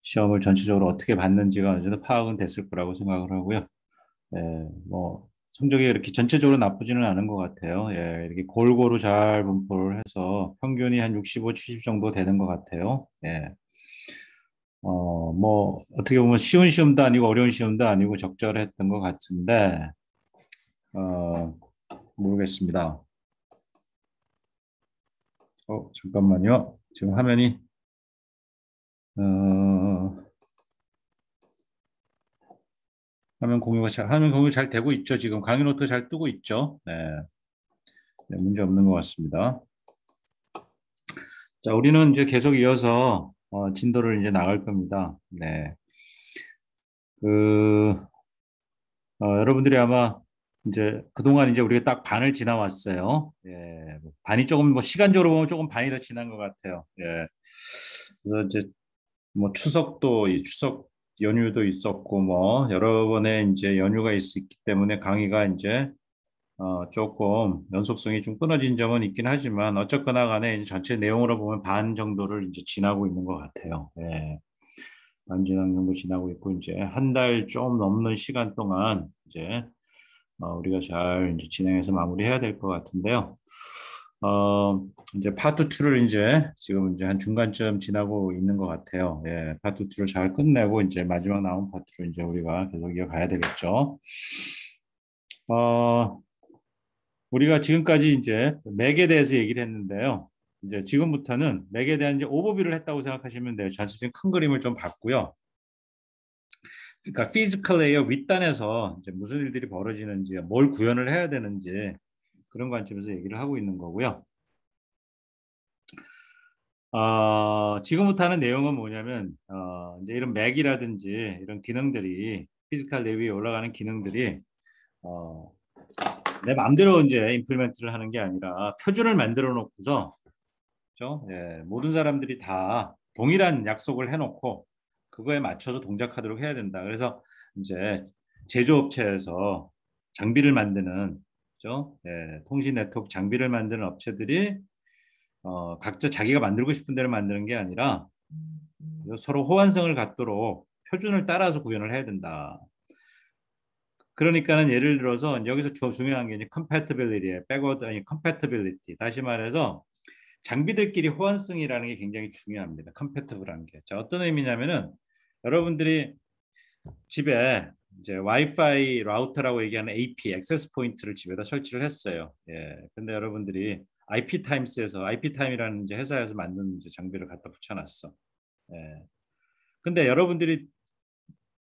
시험을 전체적으로 어떻게 봤는지가 어느 정도 파악은 됐을 거라고 생각을 하고요. 뭐 성적이 이렇게 전체적으로 나쁘지는 않은 것 같아요. 이렇게 골고루 잘 분포를 해서 평균이 한 65, 70 정도 되는 것 같아요. 뭐 어떻게 보면 쉬운 시험도 아니고 어려운 시험도 아니고 적절했던 것 같은데 어, 모르겠습니다. 잠깐만요. 지금 어, 화면 공유 잘 되고 있죠. 지금 강의 노트 잘 뜨고 있죠. 네, 문제 없는 것 같습니다. 자, 우리는 이제 계속 이어서 진도를 이제 나갈 겁니다. 네. 그, 여러분들이 아마 이제 그동안 이제 우리가 딱 반을 지나왔어요. 뭐 반이 조금 뭐 시간적으로 보면 조금 반이 더 지난 것 같아요. 그래서 이제 뭐 추석 연휴도 있었고 뭐 여러 번의 이제 연휴가 있었기 때문에 강의가 이제 조금 연속성이 좀 끊어진 점은 있긴 하지만 어쨌거나 간에 이제 전체 내용으로 보면 반 정도를 이제 지나고 있는 것 같아요. 반 정도 지나고 있고 이제 한 달 좀 넘는 시간 동안 이제 우리가 잘 이제 진행해서 마무리해야 될 것 같은데요. 이제 파트 2를 이제 지금 이제 한 중간쯤 지나고 있는 것 같아요. 파트 2를 잘 끝내고 이제 마지막 남은 파트로 이제 우리가 계속 이어가야 되겠죠. 어, 우리가 지금까지 이제 맥에 대해서 얘기를 했는데요. 이제 지금부터는 맥에 대한 이제 오버뷰를 했다고 생각하시면 돼요. 전체적인 큰 그림을 좀 봤고요. 그러니까 피지컬 레이어 윗단에서 이제 무슨 일들이 벌어지는지, 뭘 구현을 해야 되는지 그런 관점에서 얘기를 하고 있는 거고요. 지금부터 하는 내용은 뭐냐면 이제 이런 맥이라든지 이런 기능들이 피지컬 레이어에 올라가는 기능들이 어, 내 마음대로 이제 임플리멘트를 하는 게 아니라 표준을 만들어 놓고서 그죠? 모든 사람들이 다 동일한 약속을 해놓고 그거에 맞춰서 동작하도록 해야 된다. 그래서 이제 제조업체에서 장비를 만드는 그죠? 통신 네트워크 장비를 만드는 업체들이 각자 자기가 만들고 싶은 대로 만드는 게 아니라 서로 호환성을 갖도록 표준을 따라서 구현을 해야 된다. 그러니까는 예를 들어서 여기서 중요한 게 이제 compatibility에 backward 아니 compatibility 다시 말해서 장비들끼리 호환성이라는 게 굉장히 중요합니다. 컴패티블한 게. 자, 어떤 의미냐면은 여러분들이 집에 이제 와이파이 라우터라고 얘기하는 AP, 액세스 포인트를 집에다 설치를 했어요. 근데 여러분들이 IP 타임스에서 IP 타임이라는 이제 회사에서 만든 이제 장비를 갖다 붙여놨어. 예. 근데 여러분들이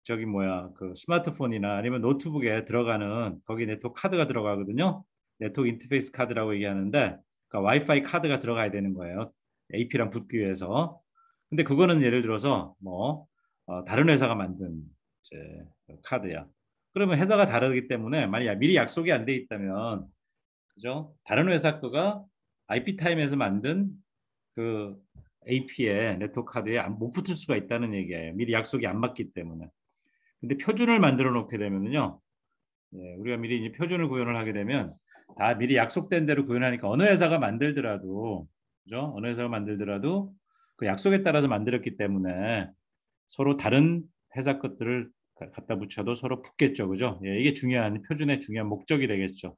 저기 뭐야 그 스마트폰이나 아니면 노트북에 들어가는 거기 네트워크 카드가 들어가거든요. 네트워크 인터페이스 카드라고 얘기하는데 그러니까 와이파이 카드가 들어가야 되는 거예요. AP랑 붙기 위해서. 근데 그거는 예를 들어서 뭐 다른 회사가 만든 이제 카드야. 그러면 회사가 다르기 때문에 만약 미리 약속이 안 돼 있다면 그죠? 다른 회사 거가 IP 타임에서 만든 그 AP에 네트워크 카드에 못 붙을 수가 있다는 얘기예요. 미리 약속이 안 맞기 때문에. 근데 표준을 만들어 놓게 되면은요, 우리가 미리 이제 표준을 구현을 하게 되면 다 미리 약속된 대로 구현하니까 어느 회사가 만들더라도, 그죠? 어느 회사가 만들더라도 그 약속에 따라서 만들었기 때문에 서로 다른 회사 것들을 갖다 붙여도 서로 붙겠죠, 그죠? 이게 중요한 표준의 중요한 목적이 되겠죠.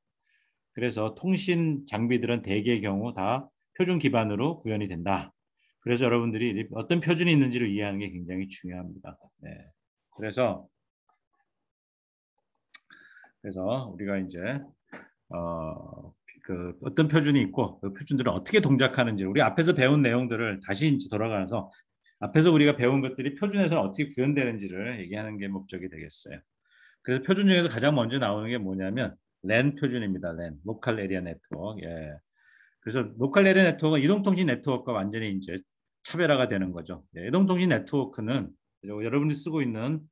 그래서 통신 장비들은 대개의 경우 다 표준 기반으로 구현이 된다. 그래서 여러분들이 어떤 표준이 있는지를 이해하는 게 굉장히 중요합니다. 그래서 우리가 이제 그 어떤 표준이 있고 그 표준들은 어떻게 동작하는지 우리 앞에서 배운 내용들을 다시 이제 돌아가서 앞에서 우리가 배운 것들이 표준에서는 어떻게 구현되는지를 얘기하는 게 목적이 되겠어요. 그래서 표준 중에서 가장 먼저 나오는 게 뭐냐면 랜 표준입니다. 랜, 로컬 에리아 네트워크. 그래서 로컬 에리아 네트워크가 이동통신 네트워크가 완전히 이제 차별화가 되는 거죠. 이동통신 네트워크는 여러분이 쓰고 있는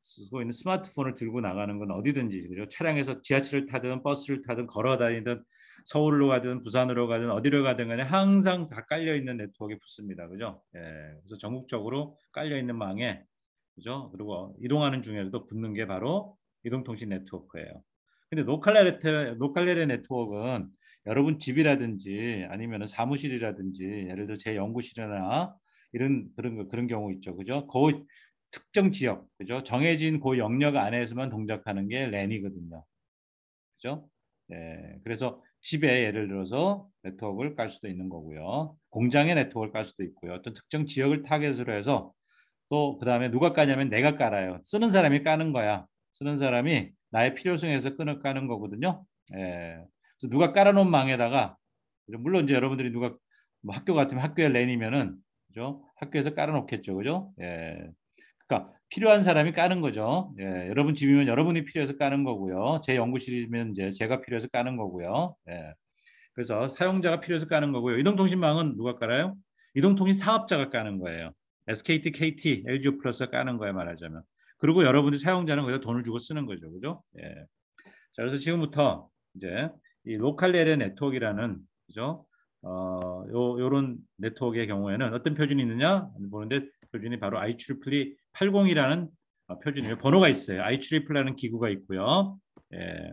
스마트폰을 들고 나가는 건 어디든지 그죠? 차량에서 지하철을 타든 버스를 타든 걸어 다니든 서울로 가든 부산으로 가든 어디로 가든 간에 항상 다 깔려 있는 네트워크에 붙습니다. 그죠? 그래서 전국적으로 깔려 있는 망에 그죠? 그리고 이동하는 중에도 붙는 게 바로 이동통신 네트워크예요. 근데 노칼레레 네트워크는 여러분 집이라든지 아니면 사무실이라든지 예를 들어 제 연구실이나 그런 경우 있죠. 그죠? 그 특정 지역, 그죠? 정해진 그 영역 안에서만 동작하는 게 랜이거든요. 그죠? 예, 그래서 집에 예를 들어서 네트워크를 깔 수도 있는 거고요. 공장에 네트워크를 깔 수도 있고요. 어떤 특정 지역을 타겟으로 해서 또 그다음에 누가 까냐면 내가 깔아요. 쓰는 사람이 까는 거야. 쓰는 사람이 나의 필요성에서 끈을 까는 거거든요. 예. 그래서 누가 깔아놓은 망에다가 물론 이제 여러분들이 누가 뭐 학교 같으면 학교에 랜이면은 그죠? 학교에서 깔아놓겠죠, 그죠? 예. 그러니까 필요한 사람이 까는 거죠. 예. 여러분 집이면 여러분이 필요해서 까는 거고요. 제 연구실이면 이제 제가 필요해서 까는 거고요. 예. 그래서 사용자가 필요해서 까는 거고요. 이동통신망은 누가 깔아요? 이동통신 사업자가 까는 거예요. SKT, KT, LG 플러스가 까는 거예요, 말하자면. 그리고 여러분들 사용자는 거기다 돈을 주고 쓰는 거죠, 그죠? 예. 자, 그래서 지금부터 이제 이 로컬 에리어 네트워크라는 그죠? 요런 네트워크의 경우에는 어떤 표준이 있느냐 보는데 표준이 바로 IEEE 80이라는 표준이에요. 번호가 있어요. IEEE라는 기구가 있고요. 예.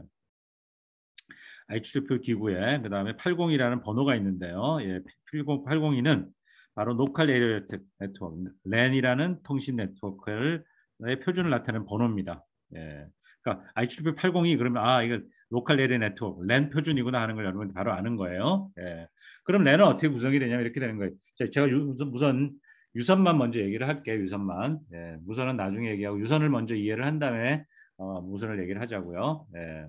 IEEE 기구에 그다음에 80이라는 번호가 있는데요. 예, 8082는 바로 로컬 에리어 네트워크, 랜이라는 통신 네트워크의 표준을 나타내는 번호입니다. 예. 그러니까 IEEE 80이 그러면 이거 로컬 에리어 네트워크, 랜 표준이구나 하는 걸 여러분 바로 아는 거예요. 예. 그럼 랜은 어떻게 구성이 되냐면 이렇게 되는 거예요. 제가 우선 유선만 먼저 얘기를 할게요. 유선만. 예. 무선은 나중에 얘기하고 유선을 먼저 이해를 한 다음에 무선을 얘기를 하자고요. 예.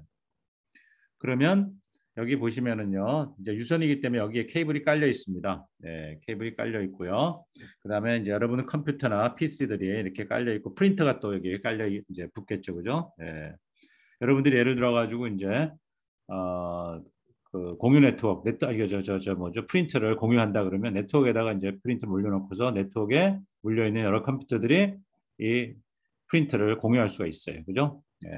그러면 여기 보시면은요, 이제 유선이기 때문에 여기에 케이블이 깔려 있습니다. 네, 케이블이 깔려 있고요. 그 다음에 이제 여러분의 컴퓨터나 PC들이 이렇게 깔려 있고, 프린터가 또 여기에 깔려 이제 붙겠죠, 그죠? 네. 여러분들이 예를 들어 가지고 이제 그 공유 네트워크, 이거 저 뭐죠? 프린터를 공유한다 그러면 네트워크에다가 이제 프린터 물려놓고서 네트워크에 물려 있는 여러 컴퓨터들이 이 프린터를 공유할 수가 있어요, 그죠? 네.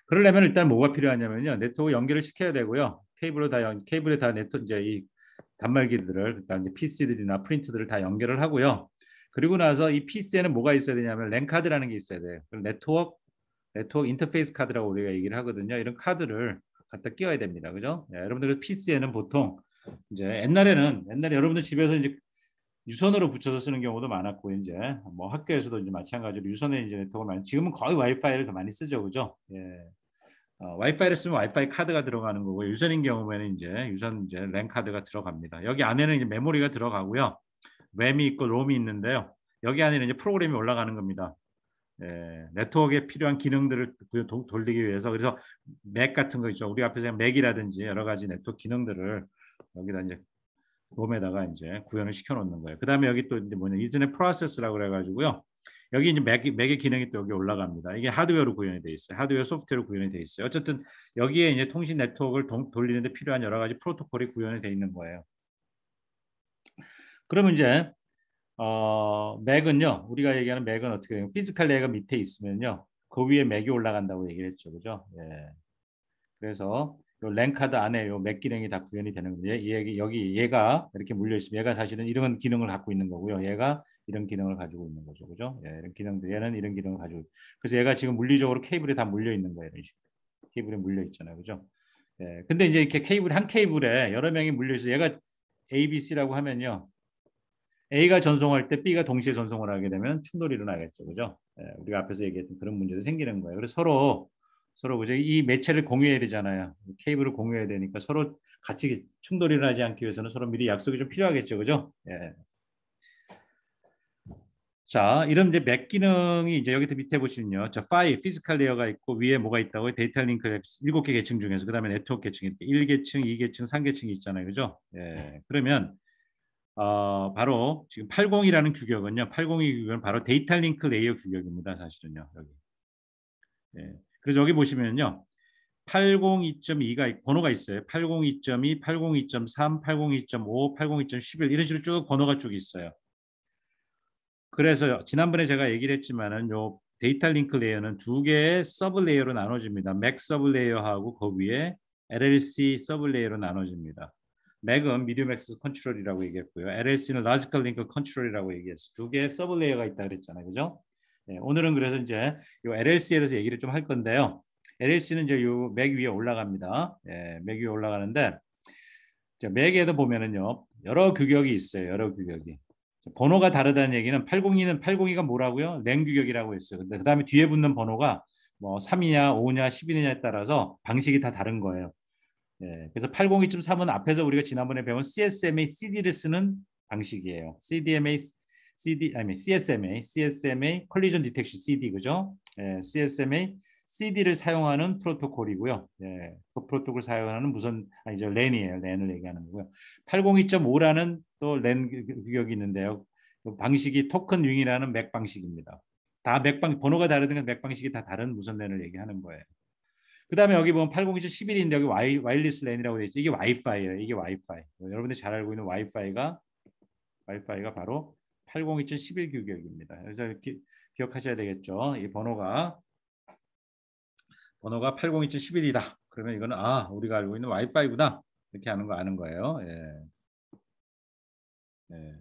그러려면 일단 뭐가 필요하냐면요. 네트워크 연결을 시켜야 되고요. 케이블에 다 이제 이 단말기들을 그러니까 이제 PC들이나 프린터들을 다 연결을 하고요. 그리고 나서 이 PC에는 뭐가 있어야 되냐면 랜 카드라는 게 있어야 돼요. 네트워크 인터페이스 카드라고 우리가 얘기를 하거든요. 이런 카드를 갖다 끼워야 됩니다. 그죠? 네, 여러분들 PC에는 보통 이제 옛날에 여러분들 집에서 이제 유선으로 붙여서 쓰는 경우도 많았고 이제 뭐 학교에서도 이제 마찬가지로 유선에 이제 네트워크를 많이 지금은 거의 와이파이를 더 많이 쓰죠. 그죠? 예. 와이파이를 쓰면 와이파이 카드가 들어가는 거고 유선인 경우에는 이제 유선 이제 랜 카드가 들어갑니다. 여기 안에는 이제 메모리가 들어가고요. 램이 있고 롬이 있는데요. 여기 안에는 이제 프로그램이 올라가는 겁니다. 예, 네트워크에 필요한 기능들을 돌리기 위해서 그래서 맥 같은 거 있죠. 우리 앞에서 맥이라든지 여러 가지 네트워크 기능들을 여기다 이제 롬에다가 이제 구현을 시켜 놓는 거예요. 그다음에 여기 또 이제 뭐냐 이전에 프로세스라고 그래 가지고요. 여기 이제 맥의 기능이 또 여기 올라갑니다. 이게 하드웨어로 구현이 돼 있어요. 하드웨어 소프트웨어로 구현이 돼 있어요. 어쨌든 여기에 이제 통신 네트워크를 돌리는데 필요한 여러 가지 프로토콜이 구현이 돼 있는 거예요. 그러면 이제 맥은요. 우리가 얘기하는 맥은 어떻게 돼요? 피지컬 레이어가 밑에 있으면요. 그 위에 맥이 올라간다고 얘기를 했죠. 그죠? 예. 그래서 요 랜카드 안에 요 맥 기능이 다 구현이 되는 거예요. 여기 얘가 이렇게 물려 있으면 얘가 사실은 이런 기능을 갖고 있는 거고요. 얘가 이런 기능을 가지고 있는 거죠. 그죠? 예, 이런 기능들 얘는 이런 기능을 가지고 그래서 얘가 지금 물리적으로 케이블에 다 물려 있는 거예요. 이런 식으로. 케이블에 물려 있잖아요. 그죠? 예. 근데 이제 이렇게 한 케이블에 여러 명이 물려 있어 얘가 ABC라고 하면요. A가 전송할 때 B가 동시에 전송을 하게 되면 충돌이 일어나겠죠. 그죠? 예, 우리가 앞에서 얘기했던 그런 문제도 생기는 거예요. 그래서 서로 그죠? 이 매체를 공유해야 되잖아요. 케이블을 공유해야 되니까 서로 같이 충돌이 일어나지 않기 위해서는 서로 미리 약속이 좀 필요하겠죠. 그죠? 예. 자, 이런 이제 맥 기능이 이제 여기 밑에 보시면요. 자, 피지컬 레이어가 있고 위에 뭐가 있다고요? 데이터 링크 7개 계층 중에서 그다음에 네트워크 계층이 1계층, 2계층, 3계층이 있잖아요. 그죠? 예. 그러면 바로 지금 80이라는 규격은요. 80이 규격은 바로 데이터 링크 레이어 규격입니다. 사실은요. 여기. 예. 그래서 여기 보시면요. 802.2가 번호가 있어요. 802.2, 802.3, 802.5, 802.11 이런 식으로 쭉 번호가 쭉 있어요. 그래서 지난번에 제가 얘기를 했지만은 요 데이터 링크 레이어는 두 개의 서브 레이어로 나눠집니다. 맥 서브 레이어하고 그 위에 LLC 서브 레이어로 나눠집니다. 맥은 미디엄 액세스 컨트롤이라고 얘기했고요. LLC는 로지컬 링크 컨트롤이라고 얘기했어요. 두 개의 서브 레이어가 있다 그랬잖아요. 그죠? 예, 오늘은 그래서 이제 요 LLC에 대해서 얘기를 좀 할 건데요. LLC는 이제 요 맥 위에 올라갑니다. 예, 맥 위에 올라가는데 맥에도 보면은요. 여러 규격이 있어요. 여러 규격이. 번호가 다르다는 얘기는 802는 802가 뭐라고요? 랜 규격이라고 했어요. 근데 그다음에 뒤에 붙는 번호가 뭐 3이냐, 5냐, 11이냐에 따라서 방식이 다 다른 거예요. 예, 그래서 802.3은 앞에서 우리가 지난번에 배운 CSMA CD를 쓰는 방식이에요. CSMA 컬리전 디텍션 CD 그죠? 예, CSMA CD를 사용하는 프로토콜이고요. 예, 그 프로토콜 사용하는 무슨 아니죠 랜이에요. 랜을 얘기하는 거고요. 802.5라는 또 랜 규격이 있는데요. 그 방식이 토큰 윙이라는 맥 방식입니다. 다 맥방 번호가 다르든 맥 방식이 다 다른 무선 랜을 얘기하는 거예요. 그 다음에 여기 보면 802.11인데 여기 와이어리스 랜이라고 되어 있죠. 이게 와이파이예요. 이게 와이파이. 여러분들이 잘 알고 있는 와이파이가 바로 802.11 규격입니다. 그래서 기억하셔야 되겠죠. 이 번호가 802.11이다. 그러면 이거는 우리가 알고 있는 와이파이구나. 이렇게 하는 거 아는 거예요. 예. 예.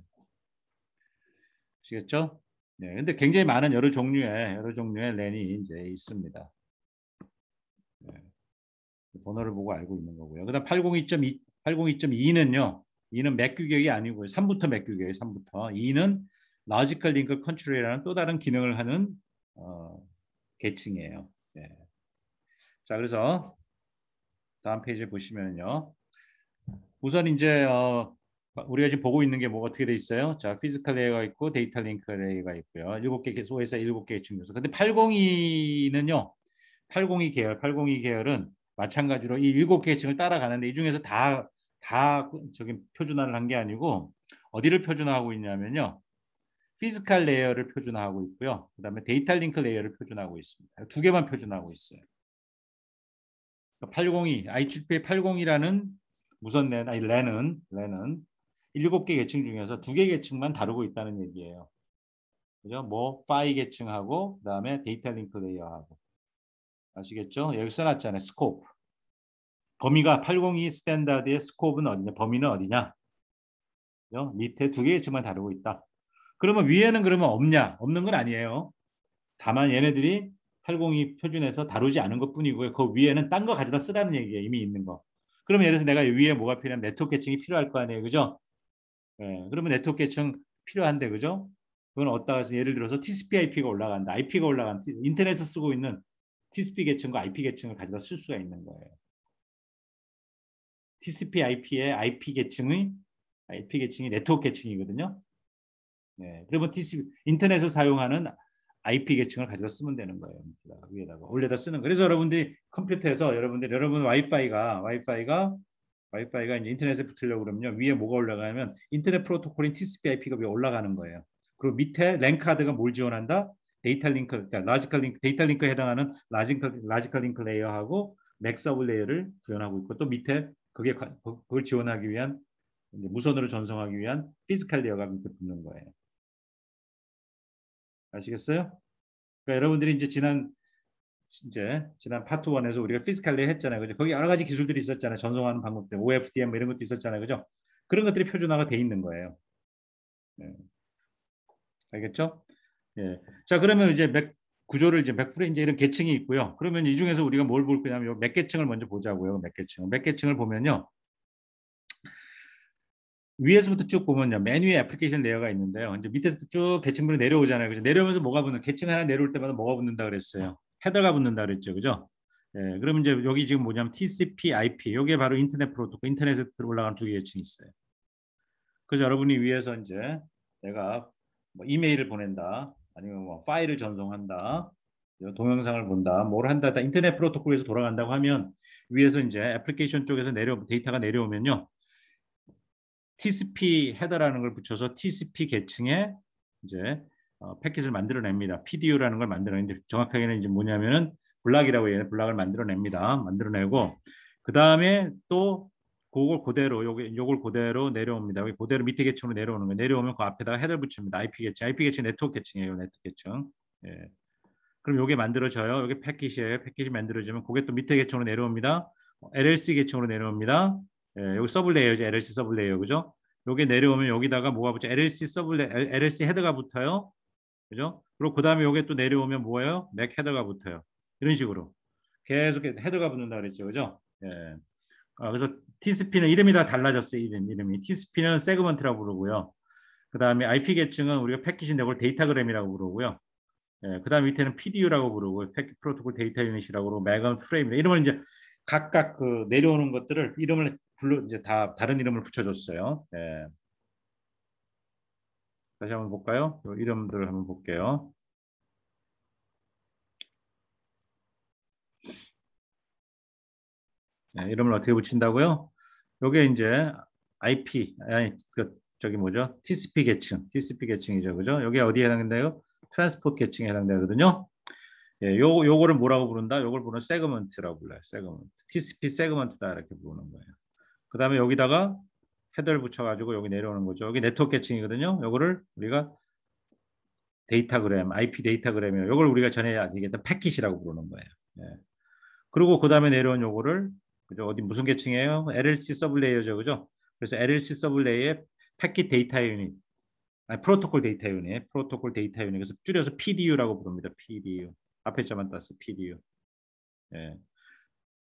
아시겠죠? 네. 근데 굉장히 많은 여러 종류의 랜이 이제 있습니다. 네. 번호를 보고 알고 있는 거고요. 그다음 802.2는요. 2는 맥 규격이 아니고요. 3부터 맥 규격이에요. 3부터. 2는 Logical Link Control이라는 또 다른 기능을 하는 계층이에요. 네. 자, 그래서 다음 페이지 보시면요. 우선 이제 우리가 지금 보고 있는 게 뭐 어떻게 돼 있어요? 자, 피지컬 레이어가 있고 데이터 링크 레이어가 있고요. 7개 소에서 7개의 중요소. 근데 802는요. 802 계열은 마찬가지로 이 7개의 층을 따라가는데 이 중에서 다 저기 표준화를 한 게 아니고 어디를 표준화하고 있냐면요. 피지컬 레이어를 표준화하고 있고요. 그다음에 데이터 링크 레이어를 표준화하고 있습니다. 두 개만 표준화하고 있어요. 802, IEEE 802라는 무선 랜은 7개 계층 중에서 2개 계층만 다루고 있다는 얘기예요. 그죠? 뭐 파이 계층하고 그다음에 데이터 링크 레이어하고. 아시겠죠? 여기 써놨잖아요. 스코프. 범위가 802 스탠다드의 스코프는 어디냐? 범위는 어디냐? 그죠? 밑에 2개 계층만 다루고 있다. 그러면 위에는 그러면 없냐? 없는 건 아니에요. 다만 얘네들이 802 표준에서 다루지 않은 것뿐이고요. 그 위에는 딴 거 가져다 쓰라는 얘기예요. 이미 있는 거. 그러면 예를 들어서 내가 위에 뭐가 필요하면 네트워크 계층이 필요할 거 아니에요. 그죠? 예, 그러면 네트워크 계층 필요한데 그죠? 그건 어디다가 예를 들어서 TCP/IP가 올라간다. IP가 올라간다. 인터넷에서 쓰고 있는 TCP 계층과 IP 계층을 가져다 쓸 수가 있는 거예요. TCP/IP의 IP 계층이 네트워크 계층이거든요. 네, 그러면 인터넷을 사용하는 IP 계층을 가져다 쓰면 되는 거예요. 위에다가 올려다 쓰는 거. 그래서 여러분들이 컴퓨터에서 여러분 와이파이가 이제 인터넷에 붙으려고 그러면 위에 뭐가 올라가면 인터넷 프로토콜인 TCP/IP가 위에 올라가는 거예요. 그리고 밑에 랜 카드가 뭘 지원한다? 데이터 링크, 그러니까 라지컬 링크, 데이터 링크에 해당하는 라지컬 링크 레이어하고 맥 서브 레이어를 구현하고 있고 또 밑에 그걸 지원하기 위한 무선으로 전송하기 위한 피지컬 레이어가 밑에 붙는 거예요. 아시겠어요? 그러니까 여러분들이 이제 지난 파트 1에서 우리가 피지컬 레이어 했잖아요. 그죠? 거기 여러 가지 기술들이 있었잖아요. 전송하는 방법들, OFDM 뭐 이런 것도 있었잖아요. 그죠? 그런 것들이 표준화가 돼 있는 거예요. 네. 알겠죠? 예. 자, 그러면 이제 구조를 이제 맥프레 이제 이런 계층이 있고요. 그러면 이 중에서 우리가 뭘 볼 거냐면 몇 계층을 먼저 보자고요. 몇 계층을 보면요. 위에서부터 쭉 보면요. 맨 위에 애플리케이션 레이어가 있는데요. 이제 밑에서 쭉 계층별로 내려오잖아요. 그죠? 내려오면서 뭐가 붙는 계층 하나 내려올 때마다 뭐가 붙는다 그랬어요. 헤더가 붙는다 그랬죠. 그죠? 예, 그러면 이제 여기 지금 뭐냐면 TCP/IP. 이게 바로 인터넷 프로토콜, 인터넷에 올라가는 두 개의 계층이 있어요. 그래서 여러분이 위에서 이제 내가 뭐 이메일을 보낸다, 아니면 뭐 파일을 전송한다, 동영상을 본다, 뭘 한다, 다 인터넷 프로토콜에서 돌아간다고 하면 위에서 이제 애플리케이션 쪽에서 데이터가 내려오면요. TCP 헤더라는 걸 붙여서 TCP 계층에 이제 패킷을 만들어냅니다. PDU라는 걸 만들어내는데 정확하게는 이제 뭐냐면은 블락이라고 해요. 블락을 만들어냅니다. 만들어내고 그 다음에 또 그걸 그대로 요걸 그대로 내려옵니다. 그대로 밑에 계층으로 내려오는 거예요. 내려오면 그 앞에다가 헤더 붙입니다. IP 계층 네트워크 계층이에요. 네트워크 계층. 예. 그럼 요게 만들어져요. 요게 패킷이에요. 패킷이 만들어지면 그게 또 밑에 계층으로 내려옵니다. LLC 계층으로 내려옵니다. 예, 여기 서브 레이어죠. LLC 서브 레이어. 그죠? 요게 내려오면 여기다가 뭐가 붙죠? LLC 헤더가 붙어요. 그죠? 그리고 그다음에 요게 또 내려오면 뭐예요? 맥 헤더가 붙어요. 이런 식으로 계속 헤더가 붙는다 그랬죠. 그죠? 예. 그래서 TCP는 이름이 다 달라졌어요. 이름이. TCP는 세그먼트라고 부르고요. 그 다음에 IP 계층은 우리가 패킷인데 그걸 데이터그램이라고 부르고요. 예, 그 다음 밑에는 PDU라고 부르고 패킷 프로토콜 데이터 유닛이라고 부르고 맥은 프레임 이름을 이제 각각 그 내려오는 것들을 이름을 불러 이제 다 다른 이름을 붙여줬어요. 예. 다시 한번 볼까요? 이름들을 한번 볼게요. 네, 이름을 어떻게 붙인다고요? 요게 이제 IP 아니 그 저기 뭐죠? TCP 계층이죠, 그죠? 여기 어디에 해당된다요? 트랜스포트 계층에 해당되거든요. 예, 요거를 뭐라고 부른다? 요걸 부르는 세그먼트라고 불러요. 세그먼트. TCP 세그먼트다 이렇게 부르는 거예요. 그다음에 여기다가 헤더를 붙여가지고 여기 내려오는 거죠. 여기 네트워크 계층이거든요. 요거를 우리가 데이터그램, IP 데이터그램이에요. 요걸 우리가 전에 얘기했던 패킷이라고 부르는 거예요. 예. 그리고 그 다음에 내려온 요거를 그죠? 어디 무슨 계층이에요? LLC 서블레이어죠, 그죠? 그래서 LLC 서블레이어의 패킷 데이터 유닛, 아니, 프로토콜 데이터 유닛. 그래서 줄여서 PDU라고 부릅니다. PDU. 앞에 자만 땄어. PDU. 예.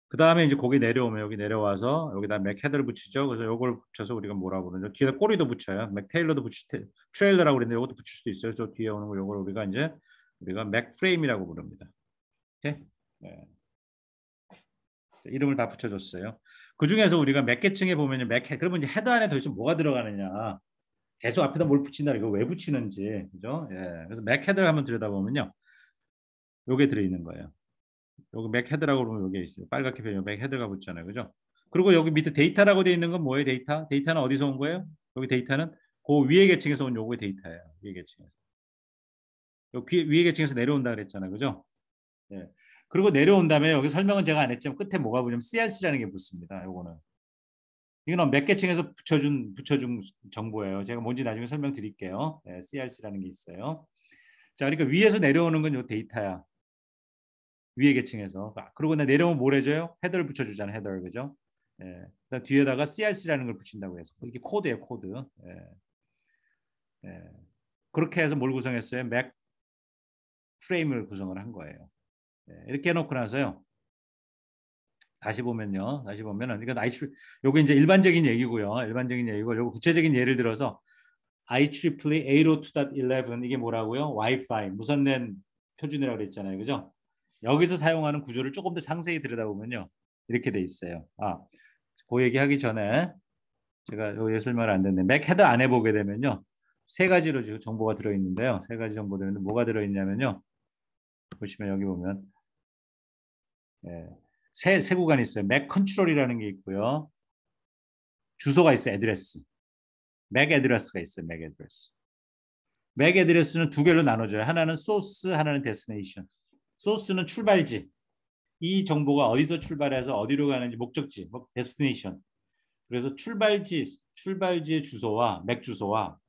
그 다음에 이제 거기 내려오면 여기 내려와서 여기다 맥 헤더를 붙이죠. 그래서 요걸 붙여서 우리가 뭐라고 그러죠? 뒤에다 꼬리도 붙여요. 맥 테일러도 트레일러라고 그랬는데 이것도 붙일 수도 있어요. 저 뒤에 오는 거 요걸 우리가 맥 프레임이라고 부릅니다. 오케이? 네. 이름을 다 붙여줬어요. 그 중에서 우리가 맥 계층에 보면 그러면 이제 헤더 안에 도대체 뭐가 들어가느냐? 계속 앞에다 뭘 붙인다 이거 왜 붙이는지 그죠? 예. 그래서 맥 헤더를 한번 들여다보면요, 요게 들어있는 거예요. 여기 맥 헤드라고 그러면 여기 있어요. 빨갛게 표현 맥 헤드가 붙잖아요, 그죠? 그리고 여기 밑에 데이터라고 되어 있는 건 뭐예요? 데이터는 어디서 온 거예요? 여기 데이터는 그 위에 계층에서 온 요거의 데이터예요. 위에 계층에서. 위에 계층에서 내려온다 그랬잖아요, 그죠? 예. 그리고 내려온 다음에 여기 설명은 제가 안 했지만 끝에 뭐가 붙냐면 CRC라는 게 붙습니다. 요거는. 이건 몇 계층에서 붙여준 정보예요. 제가 뭔지 나중에 설명드릴게요. 네, CRC라는 게 있어요. 자, 그러니까 위에서 내려오는 건 요 데이터야. 위에 계층에서. 그리고 내려오면 뭘 해줘요? 헤더를 붙여주잖아요. 헤더, 그죠? 예. 뒤에다가 CRC라는 걸 붙인다고 해서 이게 코드예요, 코드. 예. 예. 그렇게 해서 뭘 구성했어요? 맥 프레임을 구성을 한 거예요. 예. 이렇게 해놓고 나서요. 다시 보면은 이건 요게 이제 일반적인 얘기고요. 일반적인 얘기고 요거 구체적인 예를 들어서 IEEE 802.11 이게 뭐라고요? 와이파이 무선랜 표준이라고 그랬잖아요, 그죠? 여기서 사용하는 구조를 조금 더 상세히 들여다보면요, 이렇게 돼 있어요. 그 얘기하기 전에 제가 여기 설명을 안 됐는데 맥 헤더 안에 보게 되면요, 세 가지로 지금 정보가 들어있는데요. 세 가지 정보 들어있는데 뭐가 들어있냐면요, 보시면 여기 보면 예, 세 구간이 있어요. 맥 컨트롤이라는 게 있고요. 주소가 있어요. 애드레스. 맥 애드레스가 있어요. 맥 애드레스. 맥 애드레스는 두 개로 나눠져요. 하나는 소스, 하나는 데스티네이션. 소스는 출발지. 이 정보가 어디서 출발해서 어디로 가는지 목적지, 데스티네이션. 그래서 출발지의 주소와 맥 주소와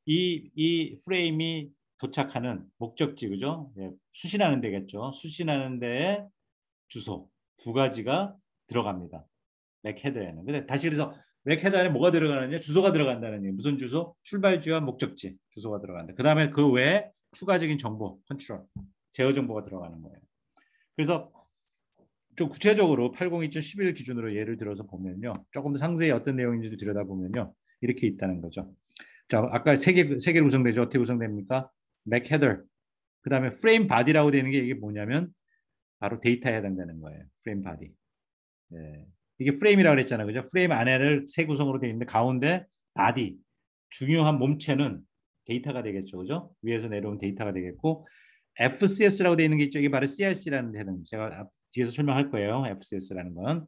이 프레임이 도착하는 목적지, 그죠? 예, 수신하는 데겠죠. 수신하는 데에 주소 두 가지가 들어갑니다. 맥 헤더에는. 근데 다시 그래서 맥 헤더 안에 뭐가 들어가느냐? 주소가 들어간다는 얘기. 무슨 주소? 출발지와 목적지 주소가 들어간다. 그 다음에 그 외에 추가적인 정보, 컨트롤, 제어 정보가 들어가는 거예요. 그래서 좀 구체적으로 802.11 기준으로 예를 들어서 보면요, 조금 더 상세히 어떤 내용인지도 들여다보면요, 이렇게 있다는 거죠. 자, 아까 세 개로 구성되죠. 어떻게 구성됩니까? 맥 헤더, 그 다음에 프레임 바디라고 되는 게 이게 뭐냐면 바로 데이터에 해당되는 거예요. 프레임 바디. 예. 이게 프레임이라고 그랬잖아요, 그죠? 프레임 안에를 세 구성으로 되어 있는데 가운데 바디, 중요한 몸체는 데이터가 되겠죠, 그죠? 위에서 내려온 데이터가 되겠고, FCS라고 되어 있는 게 있죠. 이게 바로 CRC라는 데 해당됩니다. 제가 뒤에서 설명할 거예요. FCS라는 건.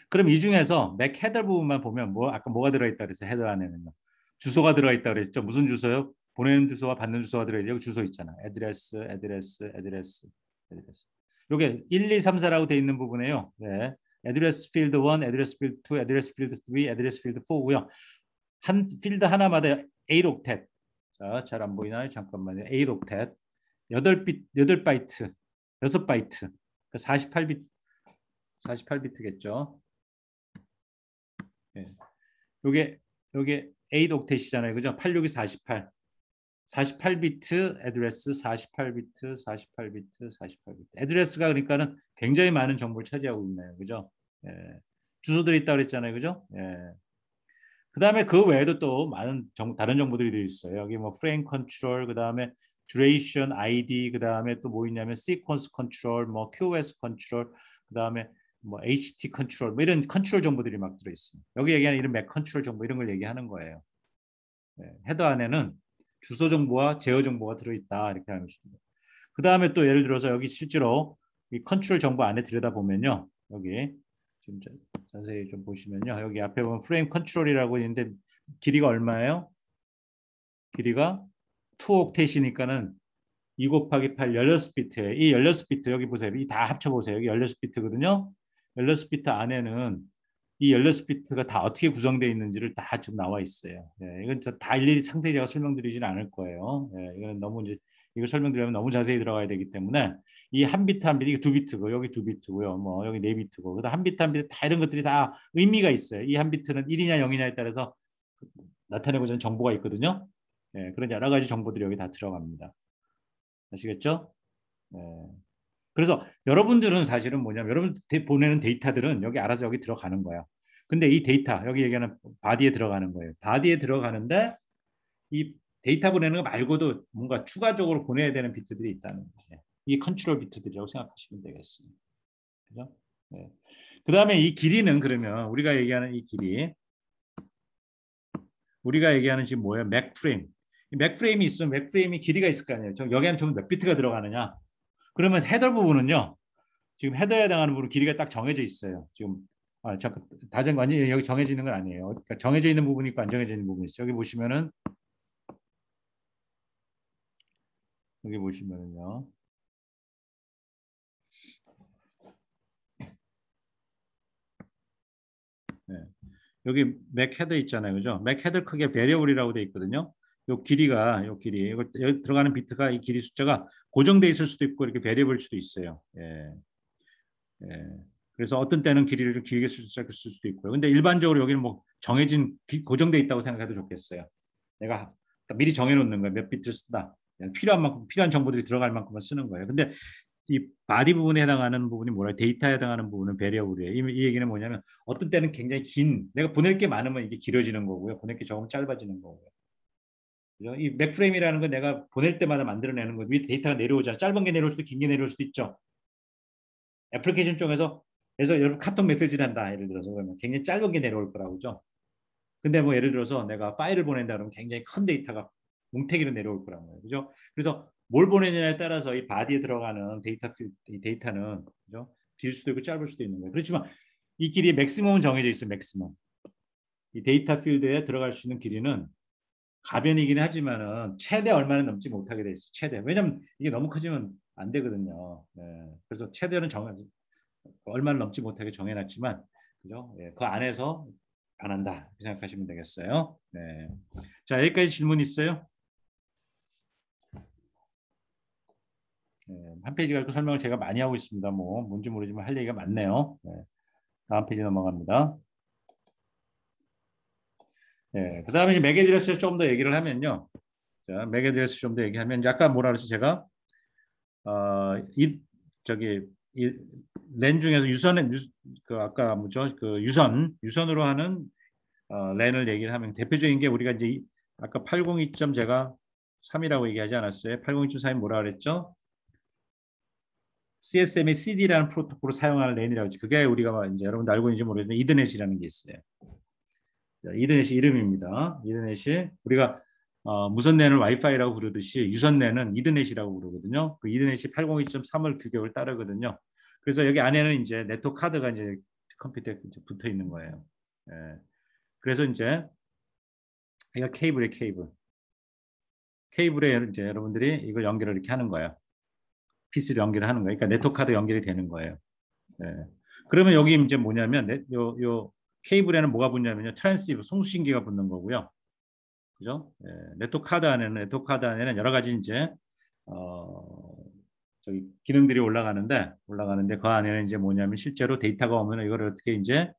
그럼 이 중에서 맥 헤더 부분만 보면 아까 뭐가 들어있다 그랬어요? 헤더 안에는 주소가 들어있다 그랬죠. 무슨 주소요? 보내는 주소와 받는 주소가 들어있죠. 여기 주소 있잖아. 애드레스. 요게 1, 2, 3, 4라고 되어 있는 부분에요. 네. 애드레스 필드 1, 애드레스 필드 2, 애드레스 필드 3, 애드레스 필드 4고요. 한 필드 하나마다 8옥텟. 자, 잘 안 보이나요? 잠깐만요. 8옥텟. 8바이트. 6바이트. 48비트겠죠. 예. 요게 8옥텟이잖아요. 그죠? 86이 48. 48비트 애드레스, 48비트. 애드레스가 그러니까는 굉장히 많은 정보를 차지하고 있네요. 그죠? 예. 주소들이 있다고 그랬잖아요. 그죠? 예. 그다음에 그 외에도 또 많은 다른 정보들이 있어요. 여기 뭐 프레임 컨트롤, 그다음에 duration ID, 그다음에 또 뭐 있냐면 sequence 컨트롤, 뭐 QoS 컨트롤, 그다음에 뭐 HT 컨트롤, 뭐 이런 컨트롤 정보들이 막 들어 있어요. 여기 얘기하는 이런 맥 컨트롤 정보 이런 걸 얘기하는 거예요. 네, 헤더 안에는 주소 정보와 제어 정보가 들어 있다 이렇게 하는 것입니다. 그다음에 또 예를 들어서 여기 실제로 이 컨트롤 정보 안에 들여다 보면요. 여기 지금 자세히 좀 보시면요. 여기 앞에 보면 프레임 컨트롤이라고 있는데 길이가 얼마예요? 길이가 2옥텟이니까는 2 곱하기 8 16비트예요. 이 16비트 여기 보세요. 이 다 합쳐 보세요. 여기 16비트거든요. 16비트 안에는 이 16비트가 다 어떻게 구성되어 있는지를 다 지금 나와 있어요. 예, 이건 다 일일이 상세히 제가 설명드리지는 않을 거예요. 예, 이건 너무 이제 이거 설명드리면 너무 자세히 들어가야 되기 때문에 이 한 비트 한 비트 이게 두 비트고 여기 두 비트고요. 뭐 여기 네 비트고 그다음 한 비트 한 비트 다 이런 것들이 다 의미가 있어요. 이 한 비트는 1이냐 0이냐에 따라서 나타내고자 하는 정보가 있거든요. 예, 그런 여러 가지 정보들이 여기 다 들어갑니다. 아시겠죠? 예. 그래서 여러분들은 사실은 뭐냐면 여러분 보내는 데이터들은 여기 알아서 여기 들어가는 거야. 근데 이 데이터 여기 얘기하는 바디에 들어가는 거예요. 바디에 들어가는데 이 데이터 보내는 거 말고도 뭔가 추가적으로 보내야 되는 비트들이 있다는 거예요. 이 컨트롤 비트들이라고 생각하시면 되겠습니다. 그죠? 네. 그 다음에 이 길이는 그러면 우리가 얘기하는 이 길이 우리가 얘기하는 지금 뭐예요? 맥 프레임. 맥 프레임이 있으면 맥 프레임이 길이가 있을 거 아니에요. 여기에는 좀 몇 비트가 들어가느냐? 그러면 헤더 부분은요. 지금 헤더에 해당하는 부분 길이가 딱 정해져 있어요. 지금 잠깐 다정 완전히 여기 정해져 있는 건 아니에요. 그러니까 정해져 있는 부분이 있고 안 정해져 있는 부분이 있어요. 여기 보시면은요. 네. 여기 맥 헤더 있잖아요. 그죠? 맥 헤더 크기 베리어블이라고 돼 있거든요. 요 길이가 요 길이 이거 여기 들어가는 비트가 이 길이 숫자가 고정돼 있을 수도 있고 이렇게 베리어블일 수도 있어요. 예. 예. 그래서 어떤 때는 길이를 좀 길게 쓸 수도 있고요. 근데 일반적으로 여기는 뭐 정해진 고정돼 있다고 생각해도 좋겠어요. 내가 미리 정해놓는 거예요. 몇 비트를 쓴다. 필요한 만큼 필요한 정보들이 들어갈 만큼만 쓰는 거예요. 근데 이 바디 부분에 해당하는 부분이 뭐라 데이터에 해당하는 부분은 베리어블이에요. 이 얘기는 뭐냐면 어떤 때는 굉장히 긴 내가 보낼 게 많으면 이게 길어지는 거고요. 보낼 게 적으면 짧아지는 거고요. 그죠? 이 맥프레임이라는 건 내가 보낼 때마다 만들어내는 거예요. 위에 데이터가 내려오잖아. 짧은 게 내려올 수도 긴 게 내려올 수도 있죠. 애플리케이션 쪽에서 그래서 여러분 카톡 메시지를 한다. 예를 들어서 그러면 굉장히 짧은 게 내려올 거라고죠. 근데 뭐 예를 들어서 내가 파일을 보낸다 그러면 굉장히 큰 데이터가 뭉태기로 내려올 거란 말이에요. 그죠? 그래서 뭘 보내느냐에 따라서 이 바디에 들어가는 이 데이터는 그죠? 길 수도 있고 짧을 수도 있는 거예요. 그렇지만 이 길이 맥시멈은 정해져 있어요. 맥시멈. 이 데이터 필드에 들어갈 수 있는 길이는 가변이긴 하지만은 최대 얼마는 넘지 못하게 돼 있어요. 최대. 왜냐면 이게 너무 커지면 안 되거든요. 네. 그래서 최대는 얼마를 넘지 못하게 정해놨지만 그죠? 예, 그 안에서 변한다 이렇게 생각하시면 되겠어요. 네. 자 여기까지 질문 있어요? 네, 한 페이지 가지고 설명을 제가 많이 하고 있습니다. 뭐 뭔지 모르지만 할 얘기가 많네요. 네, 다음 페이지 넘어갑니다. 네, 그 다음에 맥 애드레스를 조금 더 얘기를 하면요. 자, 맥 애드레스 좀 더 얘기하면 약간 뭐라 그랬지 제가 이 저기 랜 중에서 그 아까 뭐죠 그 유선으로 하는 랜을 얘기를 하면 대표적인 게 우리가 이제 아까 802점 제가 3이라고 얘기하지 않았어요? 802.3이 뭐라 그랬죠? CSM의 CD라는 프로토콜을 사용하는 랜이라고 했죠. 그게 우리가 이제 여러분들 알고 있는지 모르겠지만 이더넷이라는 게 있어요. 이더넷이 이름입니다. 이더넷이 우리가 무선 랜을 와이파이라고 부르듯이 유선 랜은 이더넷이라고 부르거든요. 그 이더넷이 802.3을 규격을 따르거든요. 그래서 여기 안에는 이제 네트워크 카드가 이제 컴퓨터에 붙어 있는 거예요. 예. 그래서 이제 이거 케이블이에요, 케이블. 케이블에 이제 여러분들이 이걸 연결을 이렇게 하는 거예요. PC를 연결을 하는 거예요. 그러니까 네트워크 카드 연결이 되는 거예요. 예. 그러면 여기 이제 뭐냐면 요 케이블에는 뭐가 붙냐면요. 트랜시버 송수신기가 붙는 거고요. 그죠? 예. 네트워크 카드 안에는 여러 가지 이제 어 저기 기능들이 올라가는데 그 안에는 이제 뭐냐면 실제로 데이터가 오면 이걸 어떻게 이제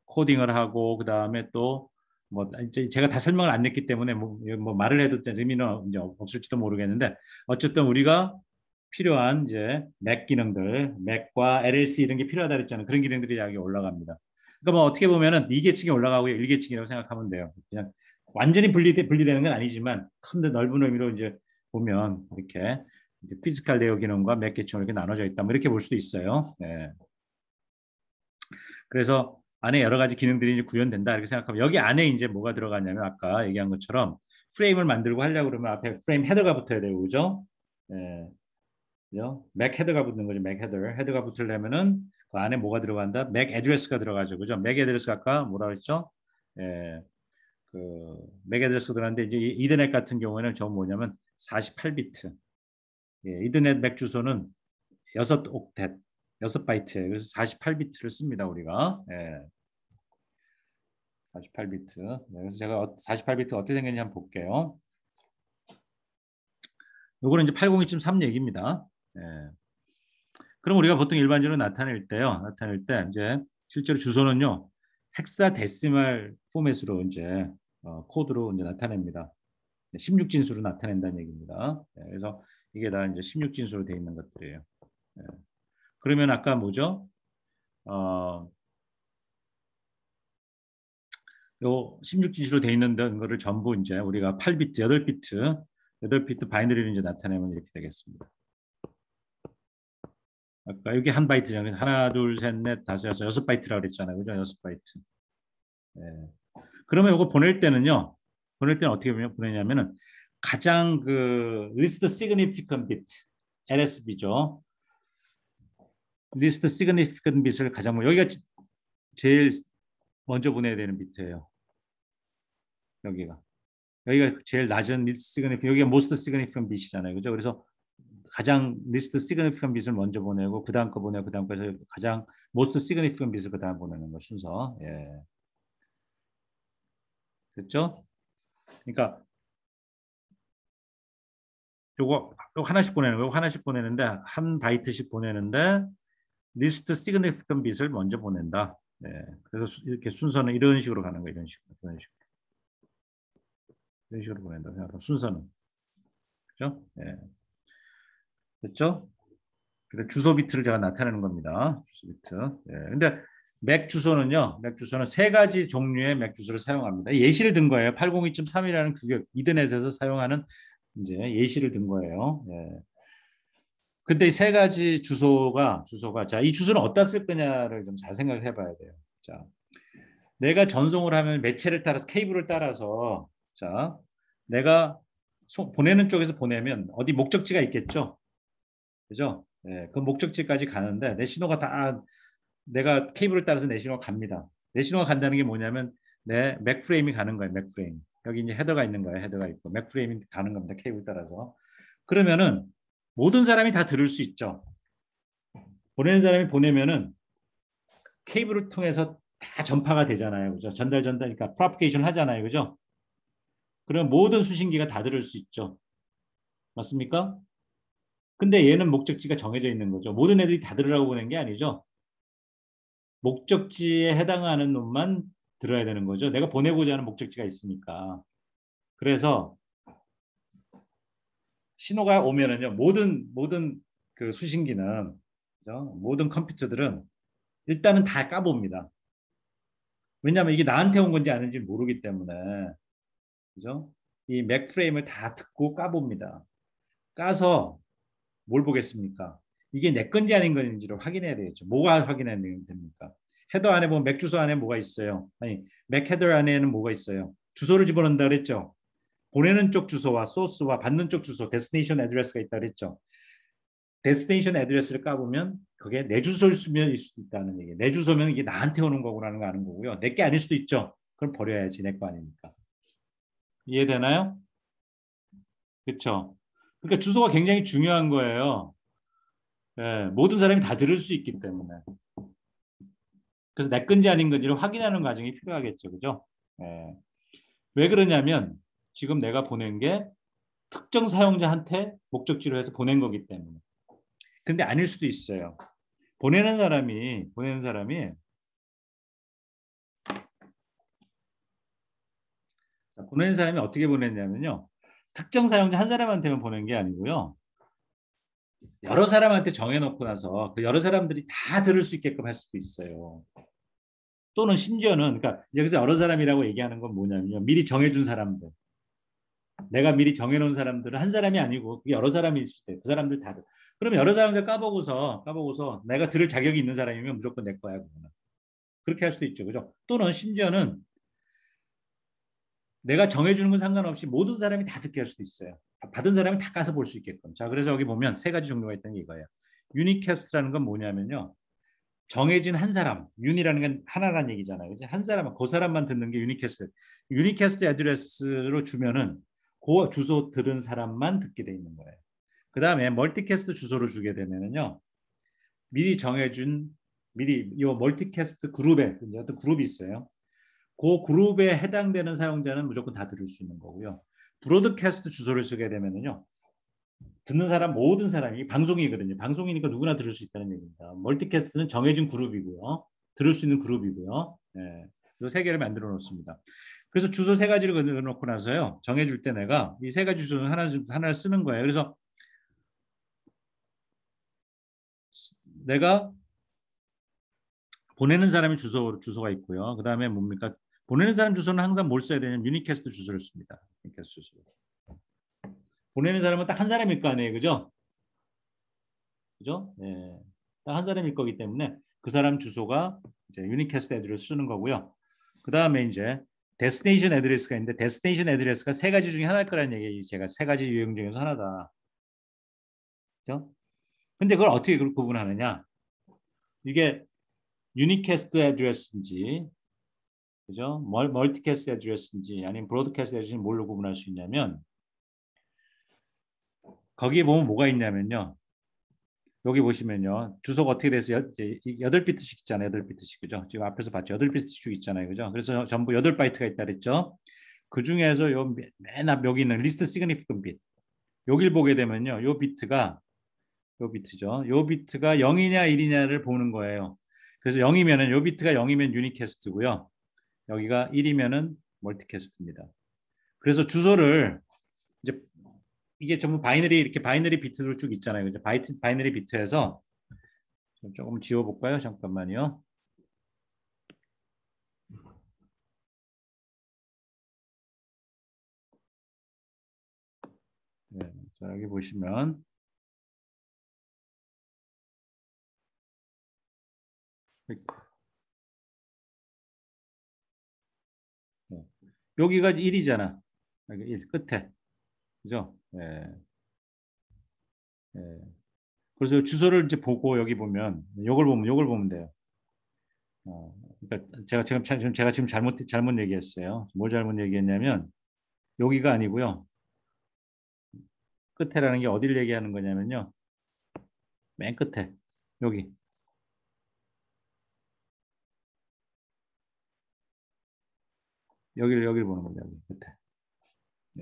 코딩을 하고 그다음에 또 뭐 이제 제가 다 설명을 안 냈기 때문에 뭐 말을 해도 의미는 이제 없을지도 모르겠는데 어쨌든 우리가 필요한 이제 맥 기능들, 맥과 LLC 이런 게 필요하다 그랬잖아요. 그런 기능들이 여기 올라갑니다. 그러니까 뭐 어떻게 보면은 2계층이 올라가고 1계층이라고 생각하면 돼요. 그냥 완전히 분리되는 건 아니지만 큰데 넓은 의미로 이제 보면 이렇게 피지컬 레이어 기능과 몇 계층으로 이렇게 나눠져 있다. 뭐 이렇게 볼 수도 있어요. 네. 그래서 안에 여러 가지 기능들이 이제 구현된다 이렇게 생각하면 여기 안에 이제 뭐가 들어가냐면 아까 얘기한 것처럼 프레임을 만들고 하려고 그러면 앞에 프레임 헤더가 붙어야 되고 그죠? 예. 그죠? 맥 헤더가 붙는 거죠. 맥 헤더. 헤더가 붙으려면은 그 안에 뭐가 들어간다? 맥 애드레스가 들어가죠. 그죠? 맥 애드레스 아까 뭐라 그랬죠? 예. 맥 애드레스가 들어가는데 이제 이더넷 같은 경우에는 저 뭐냐면 48비트. 예, 이더넷 맥 주소는 6옥텟, 6바이트예요. 그래서 48비트를 씁니다, 우리가. 예. 48비트. 네, 그래서 제가 48비트 어떻게 생겼는지 한번 볼게요. 요거는 이제 802.3 얘기입니다. 예. 그럼 우리가 보통 일반적으로 나타낼 때요. 나타낼 때 이제 실제로 주소는요. 헥사데시말 포맷으로 이제 코드로 이제 나타냅니다. 16진수로 나타낸다는 얘기입니다. 예, 그래서 이게 다 이제 16진수로 되어 있는 것들이에요. 예. 그러면 아까 뭐죠? 요 16진수로 되어 있는 거를 전부 이제 우리가 8비트, 8비트 바이너리를 이제 나타내면 이렇게 되겠습니다. 아까 여기 한 바이트잖아요. 하나, 둘, 셋, 넷, 다섯, 여섯, 6바이트라고 그랬잖아요. 그죠? 6바이트. 예. 그러면 이거 보낼 때는요. 보낼 때는 어떻게 보내냐면은 가장 그 least significant bit, LSB죠. least significant bit을 가장 여기가 제일 먼저 보내야 되는 비트예요. 여기가 제일 낮은 least significant, 여기가 most significant bit이잖아요. 그죠? 그래서 가장 least significant bit을 먼저 보내고 그다음 거 보내고 그다음 거에서 가장 most significant bit을 그다음 보내는 거 순서. 예. 됐죠? 그러니까 요거 하나씩 보내는 거고 하나씩 보내는데 한 바이트씩 보내는데 리스트 시그니피컨 bit을 먼저 보낸다. 네. 그래서 이렇게 순서는 이런 식으로 가는 거예요. 이런 식으로 보낸다. 순서는 그죠? 네. 됐죠? 그래서 주소 비트를 제가 나타내는 겁니다. 주소 비트. 네. 근데 맥 주소는요. 맥 주소는 세 가지 종류의 맥 주소를 사용합니다. 예시를 든 거예요. 802.3이라는 규격 이더넷에서 사용하는 이제 예시를 든 거예요. 네. 근데 이 세 가지 주소가 자, 이 주소는 어디다 쓸 거냐를 좀 잘 생각해 봐야 돼요. 자, 내가 전송을 하면 매체를 따라서 케이블을 따라서 자, 내가 보내는 쪽에서 보내면 어디 목적지가 있겠죠. 그죠? 네, 그 목적지까지 가는데 내 신호가 다 내가 케이블을 따라서 내 신호가 갑니다. 내 신호가 간다는 게 뭐냐면 내 맥프레임이 가는 거예요. 맥프레임. 여기 이제 헤더가 있는 거예요. 헤더가 있고 맥프레임이 가는 겁니다. 케이블 따라서. 그러면은 모든 사람이 다 들을 수 있죠. 보내는 사람이 보내면은 케이블을 통해서 다 전파가 되잖아요. 그죠? 그러니까 프로파게이션 하잖아요. 그죠? 그럼 모든 수신기가 다 들을 수 있죠. 맞습니까? 근데 얘는 목적지가 정해져 있는 거죠. 모든 애들이 다 들으라고 보낸 게 아니죠. 목적지에 해당하는 놈만 들어야 되는 거죠. 내가 보내고자 하는 목적지가 있으니까. 그래서 신호가 오면은요. 모든 그 수신기는 그죠? 모든 컴퓨터들은 일단은 다 까봅니다. 왜냐하면 이게 나한테 온 건지 아닌지 모르기 때문에 그죠? 이 맥 프레임을 다 듣고 까봅니다. 까서 뭘 보겠습니까? 이게 내 건지 아닌 건지를 확인해야 되겠죠. 뭐가 확인해야 됩니까? 헤더 안에 보면 맥 주소 안에 뭐가 있어요? 아니 맥 헤더 안에는 뭐가 있어요? 주소를 집어넣는다 그랬죠. 보내는 쪽 주소와 소스와 받는 쪽 주소, 데스티네이션 애드레스가 있다 그랬죠. 데스티네이션 애드레스를 까보면 그게 내 주소일 수도 있다는 얘기예요. 내 주소면 이게 나한테 오는 거라는 거 아는 거고요. 내 게 아닐 수도 있죠. 그럼 버려야지 내 거 아니니까. 이해되나요? 그렇죠. 그러니까 주소가 굉장히 중요한 거예요. 예, 모든 사람이 다 들을 수 있기 때문에. 그래서 내 건지 아닌 건지를 확인하는 과정이 필요하겠죠. 그죠? 예. 왜 그러냐면 지금 내가 보낸 게 특정 사용자한테 목적지로 해서 보낸 거기 때문에. 근데 아닐 수도 있어요. 보내는 사람이 어떻게 보냈냐면요. 특정 사용자 한 사람한테만 보낸 게 아니고요. 여러 사람한테 정해놓고 나서 그 여러 사람들이 다 들을 수 있게끔 할 수도 있어요. 또는 심지어는 그러니까 여기서 여러 사람이라고 얘기하는 건 뭐냐면요. 미리 정해준 사람들. 내가 미리 정해놓은 사람들은 한 사람이 아니고 그게 여러 사람이 있을 때 그 사람들 다. 그러면 여러 사람들 까보고서 내가 들을 자격이 있는 사람이면 무조건 내 거야. 그거는. 그렇게 할 수도 있죠. 그죠? 또는 심지어는 내가 정해주는 건 상관없이 모든 사람이 다 듣게 할 수도 있어요. 받은 사람이 다 까서 볼 수 있게끔. 자, 그래서 여기 보면 세 가지 종류가 있다는 게 이거예요. 유니캐스트라는 건 뭐냐면요. 정해진 한 사람, 윤이라는 건 하나라는 얘기잖아요. 그치? 한 사람, 그 사람만 듣는 게 유니캐스트. 유니캐스트 애드레스로 주면은 그 주소 들은 사람만 듣게 돼 있는 거예요. 그 다음에 멀티캐스트 주소를 주게 되면은요. 미리 정해준 미리 이 멀티캐스트 그룹에 어떤 그룹이 있어요. 그 그룹에 해당되는 사용자는 무조건 다 들을 수 있는 거고요. 브로드캐스트 주소를 쓰게 되면은요. 듣는 사람 모든 사람이 방송이거든요. 방송이니까 누구나 들을 수 있다는 얘기입니다. 멀티캐스트는 정해진 그룹이고요. 들을 수 있는 그룹이고요. 네. 그래서 세 개를 만들어 놓습니다. 그래서 주소 세 가지를 넣어 놓고 나서요. 정해줄 때 내가 이 세 가지 주소는 하나를 쓰는 거예요. 그래서 내가 보내는 사람의 주소가 있고요. 그 다음에 뭡니까? 보내는 사람 주소는 항상 뭘 써야 되냐면 유니캐스트 주소를 씁니다. 유니캐스트 주소. 보내는 사람은 딱 한 사람일 거 아니에요, 그죠? 그죠? 예. 딱 한 사람일 거기 때문에 그 사람 주소가 이제 유니캐스트 애드레스 쓰는 거고요. 그 다음에 이제 데스티네이션 애드레스가 있는데 데스티네이션 애드레스가 세 가지 중에 하나일 거라는 얘기 제가 세 가지 유형 중에서 하나다. 그죠? 근데 그걸 어떻게 구분하느냐? 이게 유니캐스트 애드레스인지 그죠? 멀티캐스트 애드레스인지 아니면 브로드캐스트 애드레스인지 뭘로 구분할 수 있냐면 거기에 보면 뭐가 있냐면요. 여기 보시면요. 주소가 어떻게 돼서 8비트씩 있잖아요. 8비트씩. 그죠? 지금 앞에서 봤죠. 8비트씩 있잖아요. 그죠? 그래서 전부 8바이트가 있다 그랬죠. 그 중에서 맨 앞 여기 있는 리스트 시그니피컨 빛. 여길 보게 되면요. 요 비트죠. 요 비트가 0이냐 1이냐를 보는 거예요. 그래서 0이면은 요 비트가 0이면 유니캐스트고요. 여기가 1이면은 멀티캐스트입니다. 그래서 주소를 이제 이게 전부 바이너리 이렇게 바이너리 비트로 쭉 있잖아요. 그죠? 바이너리 비트에서 조금 지워볼까요? 잠깐만요. 네, 자, 여기 보시면 네. 여기가 1이잖아. 여기 1 끝에. 그죠? 예. 예. 그래서 주소를 이제 보고 여기 보면 요걸 보면 돼요. 그러니까 제가 지금 잘못 얘기했어요. 뭘 잘못 얘기했냐면 여기가 아니고요. 끝에라는 게 어디를 얘기하는 거냐면요. 맨 끝에 여기 여기를 보는 겁니다. 여기 끝에.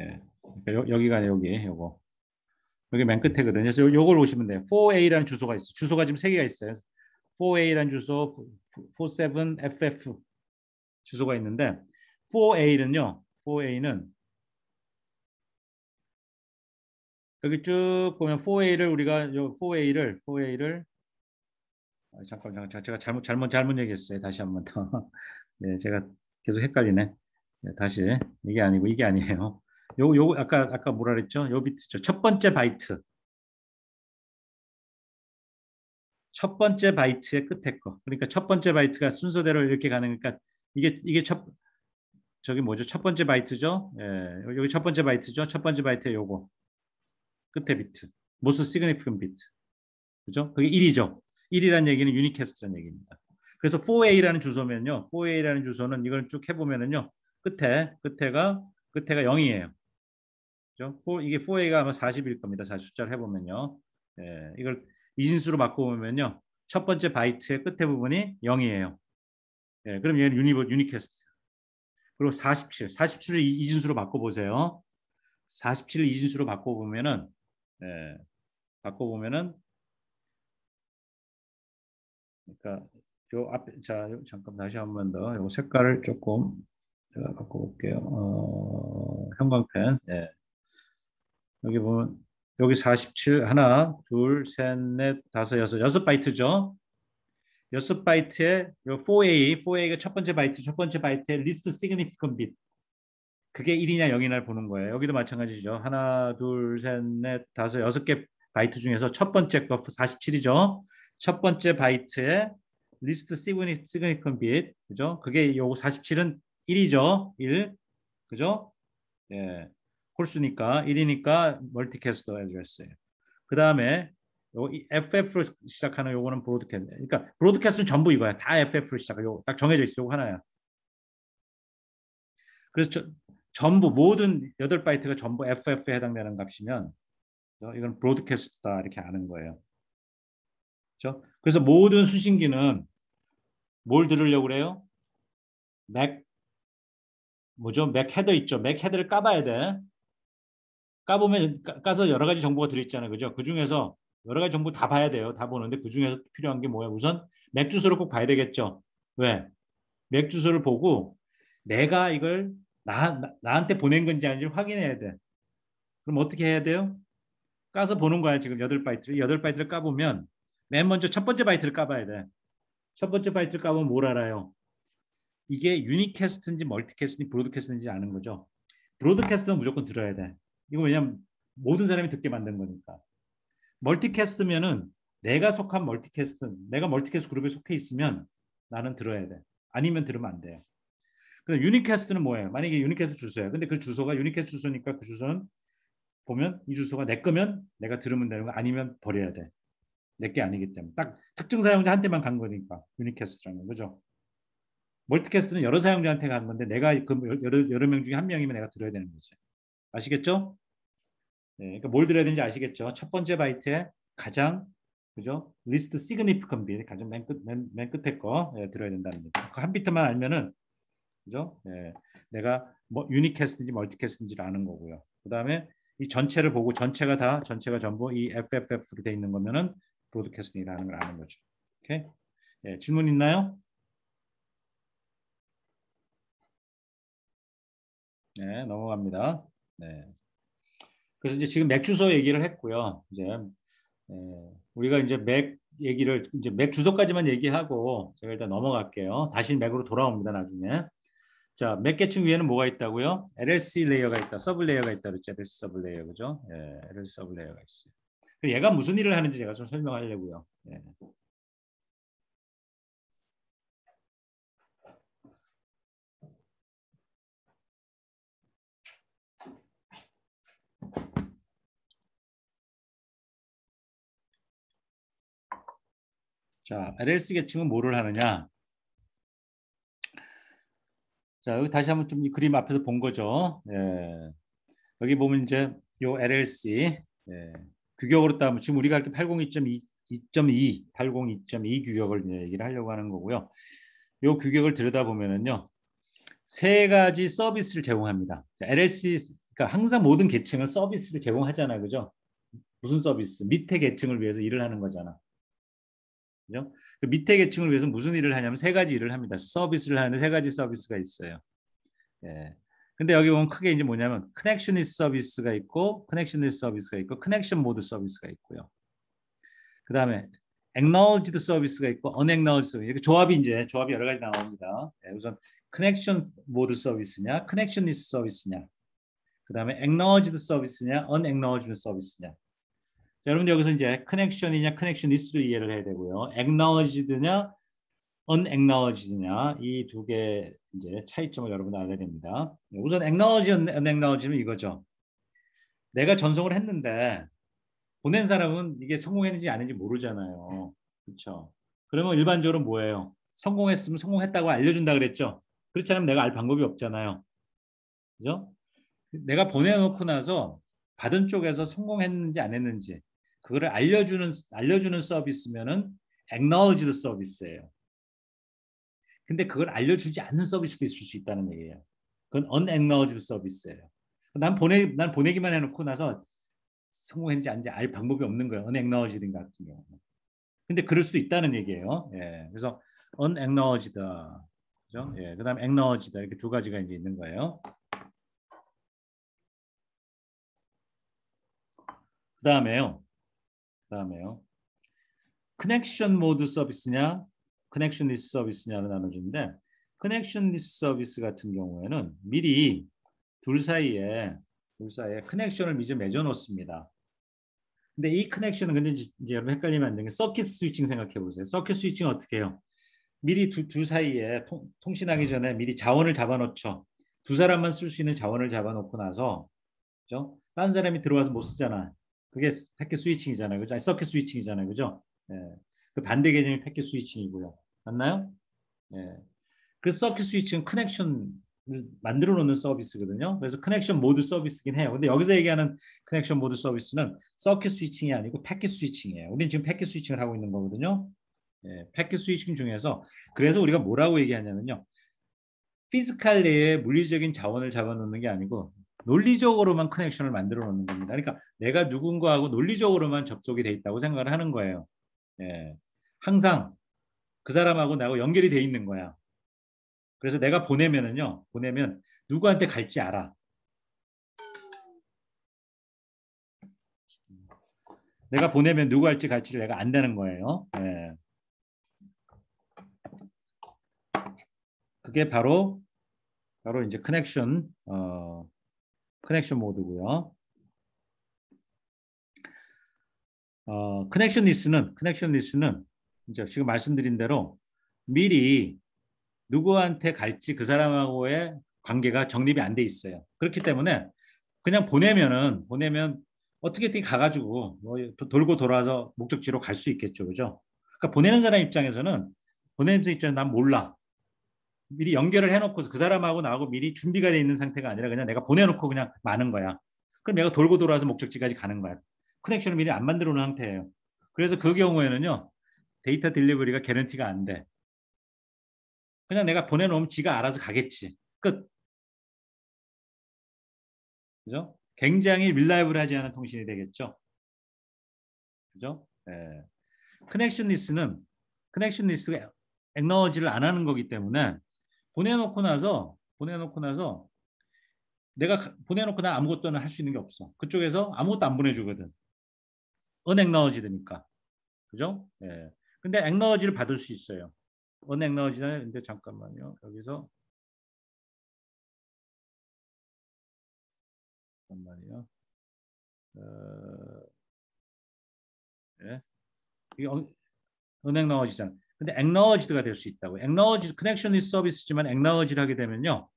예. 그러니까 여기가 아니라 여기 요거. 여기 맨 끝에거든요. 그래서 요걸 보시면 돼요. 4A라는 주소가 있어요. 주소가 지금 세 개가 있어요. 4A라는 주소, 47FF 주소가 있는데 4A는요. 4A는 여기 쭉 보면 4A를 우리가 요 4A를 잠깐 제가 잘못 얘기했어요. 다시 한 번 더. 네, 제가 계속 헷갈리네. 네, 다시 이게 아니고 이게 아니에요. 요 아까 뭐라 그랬죠? 요 비트죠. 첫 번째 바이트. 첫 번째 바이트의 끝에 거. 그러니까 첫 번째 바이트가 순서대로 이렇게 가는 그러니까 이게 저기 뭐죠? 첫 번째 바이트죠? 예, 여기 첫 번째 바이트죠? 첫 번째 바이트에 요거 끝에 비트. most significant bit. 그죠? 그게 1이죠. 1이라는 얘기는 유니캐스트라는 얘기입니다. 그래서 4A라는 주소면요. 4A라는 주소는 이걸 쭉 해보면은요. 끝에가 0이에요. 그죠? 이게 4A가 아마 40일 겁니다. 숫자를 해보면요. 예, 이걸 이진수로 바꿔보면요. 첫 번째 바이트의 끝에 부분이 0이에요. 예, 그럼 얘는 유니캐스트. 그리고 47을 이진수로 바꿔보세요. 47을 이진수로 바꿔보면은, 예, 바꿔보면은, 그러니까 요 앞에, 자, 잠깐 다시 한 번 더, 요 색깔을 조금 제가 바꿔볼게요. 형광펜, 예. 여기 보면, 여기 47, 하나, 둘, 셋, 넷, 다섯, 여섯 바이트죠. 6바이트의 요 4A가 첫 번째 바이트의 리스트 시그니피컨 빗. 그게 1이냐 0이냐를 보는 거예요. 여기도 마찬가지죠. 하나, 둘, 셋, 넷, 다섯, 6개 바이트 중에서 첫 번째 거 47이죠. 첫 번째 바이트의 리스트 시그니피컨 빗. 그죠? 그게 요거 47은 1이죠. 1. 그죠? 예. 홀수니까 1이니까 멀티캐스터 애드레스예요. 그다음에 FF로 시작하는 요거는 브로드캐스트. 그러니까 브로드캐스트는 전부 이거야. 다 FF로 시작해. 요거 딱 정해져 있어. 요거 하나야. 그래서 전부 모든 8바이트가 전부 FF에 해당되는 값이면 이건 브로드캐스트다 이렇게 아는 거예요. 그렇죠? 그래서 모든 수신기는 뭘 들으려고 그래요? 맥 뭐죠? 맥 헤더 있죠. 맥 헤더를 까봐야 돼. 까보면 까서 여러 가지 정보가 들어있잖아요. 그죠? 그 중에서 여러 가지 정보 다 봐야 돼요. 다 보는데 그 중에서 필요한 게 뭐야? 우선 맥 주소를 꼭 봐야 되겠죠. 왜? 맥 주소를 보고 내가 이걸 나한테 보낸 건지 아닌지 확인해야 돼. 그럼 어떻게 해야 돼요? 까서 보는 거야. 지금 8바이트를. 8바이트를 까보면 맨 먼저 첫 번째 바이트를 까봐야 돼. 첫 번째 바이트를 까보면 뭘 알아요? 이게 유니캐스트인지 멀티캐스트인지 브로드캐스트인지 아는 거죠. 브로드캐스트는 무조건 들어야 돼. 이거 왜냐면 모든 사람이 듣게 만든 거니까. 멀티캐스트면은 내가 멀티캐스트 그룹에 속해 있으면 나는 들어야 돼. 아니면 들으면 안 돼요. 근데 유니캐스트는 뭐예요? 만약에 유니캐스트 주소야. 근데 그 주소가 유니캐스트 주소니까 그 주소는 보면 이 주소가 내 거면 내가 들으면 되는 거 아니면 버려야 돼. 내 게 아니기 때문에. 딱 특정 사용자한테만 간 거니까 유니캐스트라는 거죠. 멀티캐스트는 여러 사용자한테 간 건데 내가 그 여러 명 중에 한 명이면 내가 들어야 되는 거죠. 아시겠죠? 네, 그러니까 뭘 들어야 되는지 아시겠죠? 첫 번째 바이트에 가장 그죠? 리스트 시그니피컨 비 가장 맨 끝에 거 들어야 된다는 거죠. 그 한 비트만 알면은 그죠? 네, 내가 뭐 유니캐스트인지 멀티캐스트인지를 아는 거고요. 그다음에 이 전체를 보고 전체가 전부 이 FFF로 돼 있는 거면은 브로드캐스팅이라는 걸 아는 거죠. 오케이? 네, 질문 있나요? 네, 넘어갑니다. 네. 그래서 이제 지금 맥 주소 얘기를 했고요. 이제 우리가 이제 맥 얘기를 이제 맥 주소까지만 얘기하고 제가 일단 넘어갈게요. 다시 맥으로 돌아옵니다. 나중에. 자, 맥 계층 위에는 뭐가 있다고요? LLC 레이어가 있다. 서브 레이어가 있다. 그랬죠. LLC 서브 레이어 그죠? 예, LLC 서브 레이어가 있어요. 얘가 무슨 일을 하는지 제가 좀 설명하려고요. 예. 자, LLC 계층은 뭐를 하느냐? 자, 여기 다시 한번 좀 이 그림 앞에서 본 거죠. 예. 여기 보면 이제 요 LLC 규격으로 따면 지금 우리가 이렇게 802.2, 802.2 규격을 이제 얘기를 하려고 하는 거고요. 요 규격을 들여다보면은요. 세 가지 서비스를 제공합니다. 자, LLC 그러니까 항상 모든 계층은 서비스를 제공하잖아요. 그죠? 무슨 서비스? 밑에 계층을 위해서 일을 하는 거잖아. 그죠? 그 밑에 계층을 위해서 무슨 일을 하냐면 세 가지 일을 합니다. 서비스를 하는데 세 가지 서비스가 있어요. 예. 근데 여기 보면 크게 이제 뭐냐면 커넥션리스트 서비스가 있고 커넥션리스트 서비스가 있고 커넥션 모드 서비스가 있고요. 그다음에 acknowledged 서비스가 있고 unacknowledged 서비스. 이렇게 조합이 여러 가지 나옵니다. 예, 우선 커넥션 모드 서비스냐, 커넥션리스트 서비스냐. 그다음에 acknowledged 서비스냐, unacknowledged 서비스냐. 자, 여러분 여기서 이제 커넥션이냐, 커넥션리스트로 이해를 해야 되고요. acknowledged냐, unacknowledged냐 이 두 개 이제 차이점을 여러분 알아야 됩니다. 우선 acknowledge, unacknowledge는 이거죠. 내가 전송을 했는데 보낸 사람은 이게 성공했는지 아닌지 모르잖아요. 그렇죠? 그러면 일반적으로 뭐예요? 성공했으면 성공했다고 알려준다 그랬죠. 그렇지 않으면 내가 알 방법이 없잖아요. 그죠? 내가 보내놓고 나서 받은 쪽에서 성공했는지 안 했는지 그거를 알려주는 서비스면은 acknowledged 서비스예요. 근데 그걸 알려주지 않는 서비스도 있을 수 있다는 얘기예요. 그건 unacknowledged 서비스예요. 난 보내기만 해놓고 나서 성공했는지 아닌지 알 방법이 없는 거예요. unacknowledged 같은 경우. 근데 그럴 수도 있다는 얘기예요. 예, 그래서 unacknowledged, 그죠? 예, 그다음 acknowledged 이렇게 두 가지가 이제 있는 거예요. 그다음에요. 커넥션 모드 서비스냐, 커넥션리스 서비스냐로 나눠지는데 커넥션리스 서비스 같은 경우에는 미리 둘 사이에 커넥션을 미리 맺어 놓습니다. 근데 이 커넥션은 근데 이제 여러분 헷갈리면 안 되는 게 서킷 스위칭 생각해 보세요. 서킷 스위칭 어떻게 해요? 미리 둘 사이에 통신하기 전에 미리 자원을 잡아놓죠. 두 사람만 쓸 수 있는 자원을 잡아놓고 나서, 그죠? 다른 사람이 들어와서 못 쓰잖아. 그게 패킷 스위칭이잖아요, 그죠? 아니, 서킷 스위칭이잖아요, 그죠? 예. 그 반대 개념이 패킷 스위칭이고요. 맞나요? 예. 그래서 서킷 스위칭은 커넥션을 만들어 놓는 서비스거든요. 그래서 커넥션 모드 서비스긴 해요. 근데 여기서 얘기하는 커넥션 모드 서비스는 서킷 스위칭이 아니고 패킷 스위칭이에요. 우리는 지금 패킷 스위칭을 하고 있는 거거든요. 예, 패킷 스위칭 중에서 그래서 우리가 뭐라고 얘기하냐면요. 피지컬 내에 물리적인 자원을 잡아놓는 게 아니고 논리적으로만 커넥션을 만들어 놓는 겁니다. 그러니까 내가 누군가하고 논리적으로만 접속이 돼 있다고 생각을 하는 거예요. 예, 항상 그 사람하고 나하고 연결이 돼 있는 거야. 그래서 내가 보내면 누구한테 갈지 알아. 내가 보내면 누구 할지 갈지를 내가 안다는 거예요. 예. 그게 바로 이제 커넥션 모드고요. 커넥션 리스는 이제 지금 말씀드린 대로 미리 누구한테 갈지 그 사람하고의 관계가 정립이 안 돼 있어요. 그렇기 때문에 그냥 보내면 어떻게 가가지고 뭐 돌고 돌아서 목적지로 갈 수 있겠죠, 그죠? 그러니까 보내는 사람 입장에서 난 몰라. 미리 연결을 해놓고서 그 사람하고 나하고 미리 준비가 돼 있는 상태가 아니라 그냥 내가 보내놓고 그냥 마는 거야. 그럼 내가 돌고 돌아서 목적지까지 가는 거야. 커넥션을 미리 안 만들어 놓은 상태예요. 그래서 그 경우에는요, 데이터 딜리버리가 개런티가 안 돼. 그냥 내가 보내놓으면 지가 알아서 가겠지. 끝. 그죠? 굉장히 릴라이블하지 않은 통신이 되겠죠. 그죠? 예. 커넥션 리스가 액너지를 안 하는 거기 때문에 보내놓고 나서 내가 보내놓고 나 아무것도 할 수 있는 게 없어. 그쪽에서 아무것도 안 보내주거든. 언액너지드니까. 그죠? 예. 근데 액너지를 받을 수 있어요. 언액너지는 근데 잠깐만요. 여기서 잠깐만요. 예. 이게 언액너지잖아. 근데 액너지드가 될 수 있다고. 액너지 커넥션이 서비스지만 액너지를 하게 되면요.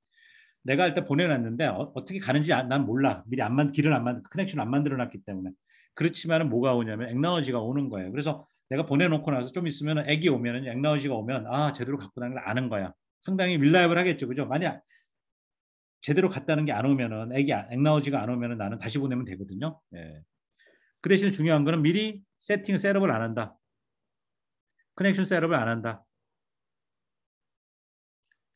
내가 일단 보내놨는데 떻게 가는지 난 몰라. 미리 길을 커넥션 안 만들어 놨기 때문에. 그렇지만은 뭐가 오냐면 액나머지가 오는 거예요. 그래서 내가 보내놓고 나서 좀 있으면 액이 오면은 액나머지가 오면 제대로 갖고 나는 걸 아는 거야. 상당히 릴라이블 하겠죠, 그죠? 만약 제대로 갔다는 게 안 오면은 액나머지가 안 오면은 나는 다시 보내면 되거든요. 예. 그 대신 중요한 거는 미리 셋업을 안 한다. 커넥션 셋업을 안 한다.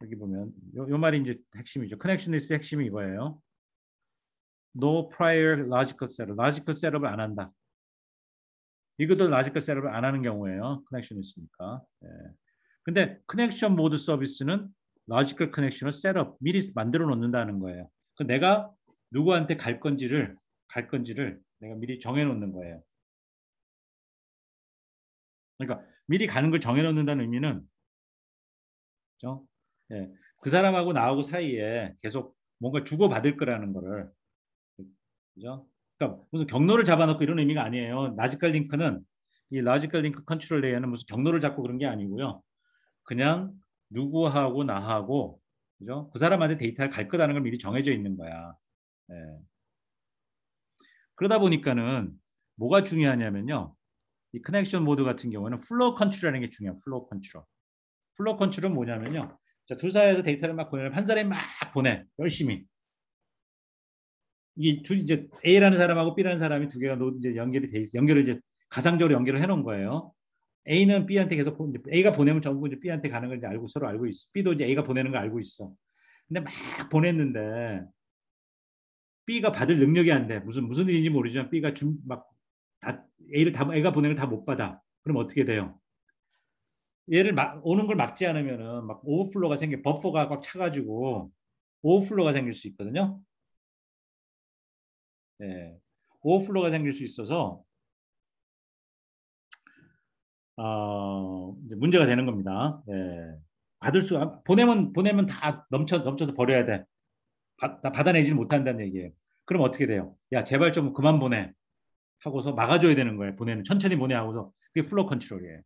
여기 보면 요 말이 이제 핵심이죠. 커넥션리스트 핵심이 이거예요. No prior logical setup. logical setup을 안 한다. 이것도 logical setup을 안 하는 경우에요. 커넥션리스트니까. 예. 근데 커넥션 모드 서비스는 logical connection을 셋업 미리 만들어 놓는다는 거예요. 그 내가 누구한테 갈 건지를 내가 미리 정해 놓는 거예요. 그러니까 미리 가는 걸 정해 놓는다는 의미는 그렇죠? 예. 그 사람하고 나하고 사이에 계속 뭔가 주고받을 거라는 거를 그죠? 그러니까 무슨 경로를 잡아놓고 이런 의미가 아니에요. 라지컬 링크 컨트롤 레이어는 무슨 경로를 잡고 그런 게 아니고요. 그냥 누구하고 나하고 그죠? 그 사람한테 데이터를 갈 거라는 걸 미리 정해져 있는 거야. 예. 그러다 보니까는 뭐가 중요하냐면요. 이 커넥션 모드 같은 경우는 플로우 컨트롤이라는 게 중요해요. 플로우 컨트롤. 플로우 컨트롤은 뭐냐면요. 자, 둘 사이에서 데이터를 막 보내면 한 사람이 막 보내. 열심히. 이게 이제 A라는 사람하고 B라는 사람이 두 개가 이제 연결을 이제 가상적으로 연결을 해놓은 거예요. A는 B한테 계속 A가 보내면 전부 이제 B한테 가는 걸 이제 서로 알고 있어. B도 이제 A가 보내는 걸 알고 있어. 근데 막 보냈는데 B가 받을 능력이 안 돼. 무슨 일인지 모르지만 B가 다 A가 보내는 걸 다 못 받아. 그럼 어떻게 돼요? 얘를 오는 걸 막지 않으면은 막 오버플로가 버퍼가 꽉 차가지고 오버플로가 생길 수 있거든요. 네. 오버플로가 생길 수 있어서 이제 문제가 되는 겁니다. 예. 받을 수 보내면 다 넘쳐서 버려야 돼. 다 받아내지 못한다는 얘기예요. 그럼 어떻게 돼요? 야, 제발 좀 그만 보내 하고서 막아줘야 되는 거예요. 보내는 천천히 보내 하고서 그게 플로우 컨트롤이에요.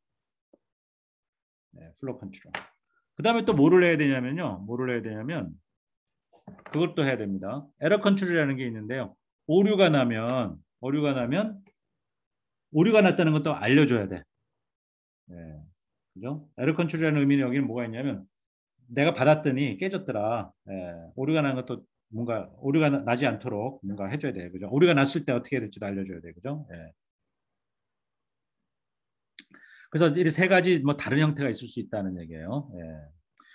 네, 플로우 컨트롤. 그 다음에 또 뭐를 해야 되냐면요. 뭐를 해야 되냐면 그것도 해야 됩니다. 에러 컨트롤이라는 게 있는데요. 오류가 나면 오류가 났다는 것도 알려줘야 돼. 예, 그죠? 에러 컨트롤이라는 의미는 여기는 뭐가 있냐면 내가 받았더니 깨졌더라. 예, 오류가 난 것도 뭔가 오류가 나지 않도록 뭔가 해줘야 돼요. 그죠? 오류가 났을 때 어떻게 해야 될지도 알려줘야 돼요. 그죠? 예. 그래서 이 세 가지 뭐 다른 형태가 있을 수 있다는 얘기예요. 예.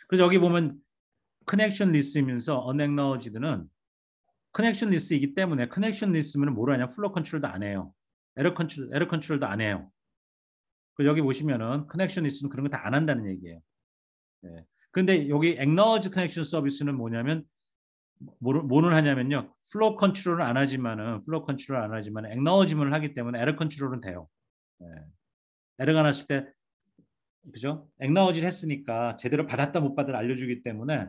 그래서 여기 보면 커넥션 리스면서 unacknowledged는 커넥션 리스이기 때문에 커넥션 리스면 뭐로 하냐? 플로 컨트롤도 안 해요. 에러 컨트롤도 안 해요. 그 여기 보시면은 커넥션 리스는 그런 거 다 안 한다는 얘기예요. 예. 그런데 여기 acknowledge connection 서비스는 뭐냐면 뭐를 하냐면요. 플로 컨트롤은 안 하지만은 플로 컨트롤 안 하지만 acknowledgement을 하기 때문에 에러 컨트롤은 돼요. 예. 에러가 났을 때 그죠? acknowledge를 했으니까 제대로 받았다 못 받았다 알려주기 때문에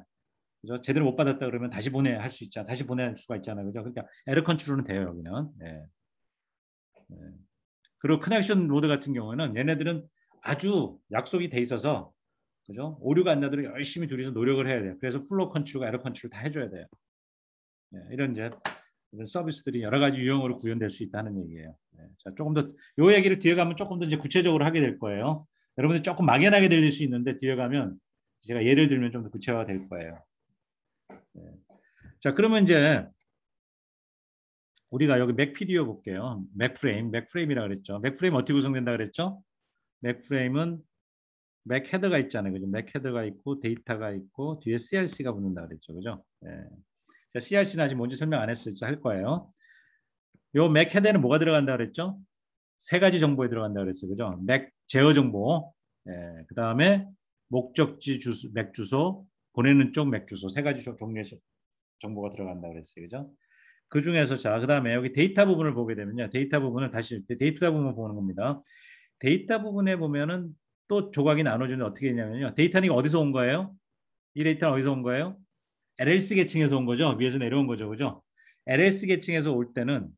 그죠? 제대로 못 받았다 그러면 다시 보내 할 수 있잖아. 다시 보낼 수가 있잖아요. 그죠? 그러니까 에러 컨트롤은 돼요, 여기는. 예. 예. 그리고 커넥션 로드 같은 경우는 얘네들은 아주 약속이 돼 있어서 그죠? 오류가 안 나도록 열심히 둘이서 노력을 해야 돼요. 그래서 플로우 컨트롤과 에러 컨트롤 다 해줘야 돼요. 예. 이런 서비스들이 여러 가지 유형으로 구현될 수 있다는 얘기예요. 예. 자, 조금 더 요 얘기를 뒤에 가면 조금 더 이제 구체적으로 하게 될 거예요. 여러분들 조금 막연하게 들릴 수 있는데 뒤에 가면 제가 예를 들면 좀 더 구체화가 될 거예요. 예. 자, 그러면 이제 우리가 여기 맥피디오 볼게요. 맥프레임이라 그랬죠. 맥프레임 어떻게 구성된다 그랬죠? 맥프레임은 맥 헤더가 있잖아요. 그죠? 맥 헤더가 있고 데이터가 있고 뒤에 CRC가 붙는다 그랬죠. 그죠? 예. 자, CRC는 아직 뭔지 설명 안 했을지 할 거예요. 요 맥 헤더는 뭐가 들어간다 그랬죠? 세 가지 정보에 들어간다 그랬어요. 그죠? 맥 제어 정보. 예. 그다음에 목적지 주소, 맥 주소, 보내는 쪽 맥 주소 세 가지 종류의 정보가 들어간다 그랬어요. 그죠? 그 중에서 자, 그다음에 여기 데이터 부분을 보게 되면요. 데이터 부분은 다시 데이터 부분을 보는 겁니다. 데이터 부분에 보면은 또 조각이 나눠주는 어떻게 되냐면요. 데이터는 어디서 온 거예요? 이 데이터는 어디서 온 거예요? LLC 계층에서 온 거죠. 위에서 내려온 거죠. 그죠? LLC 계층에서 올 때는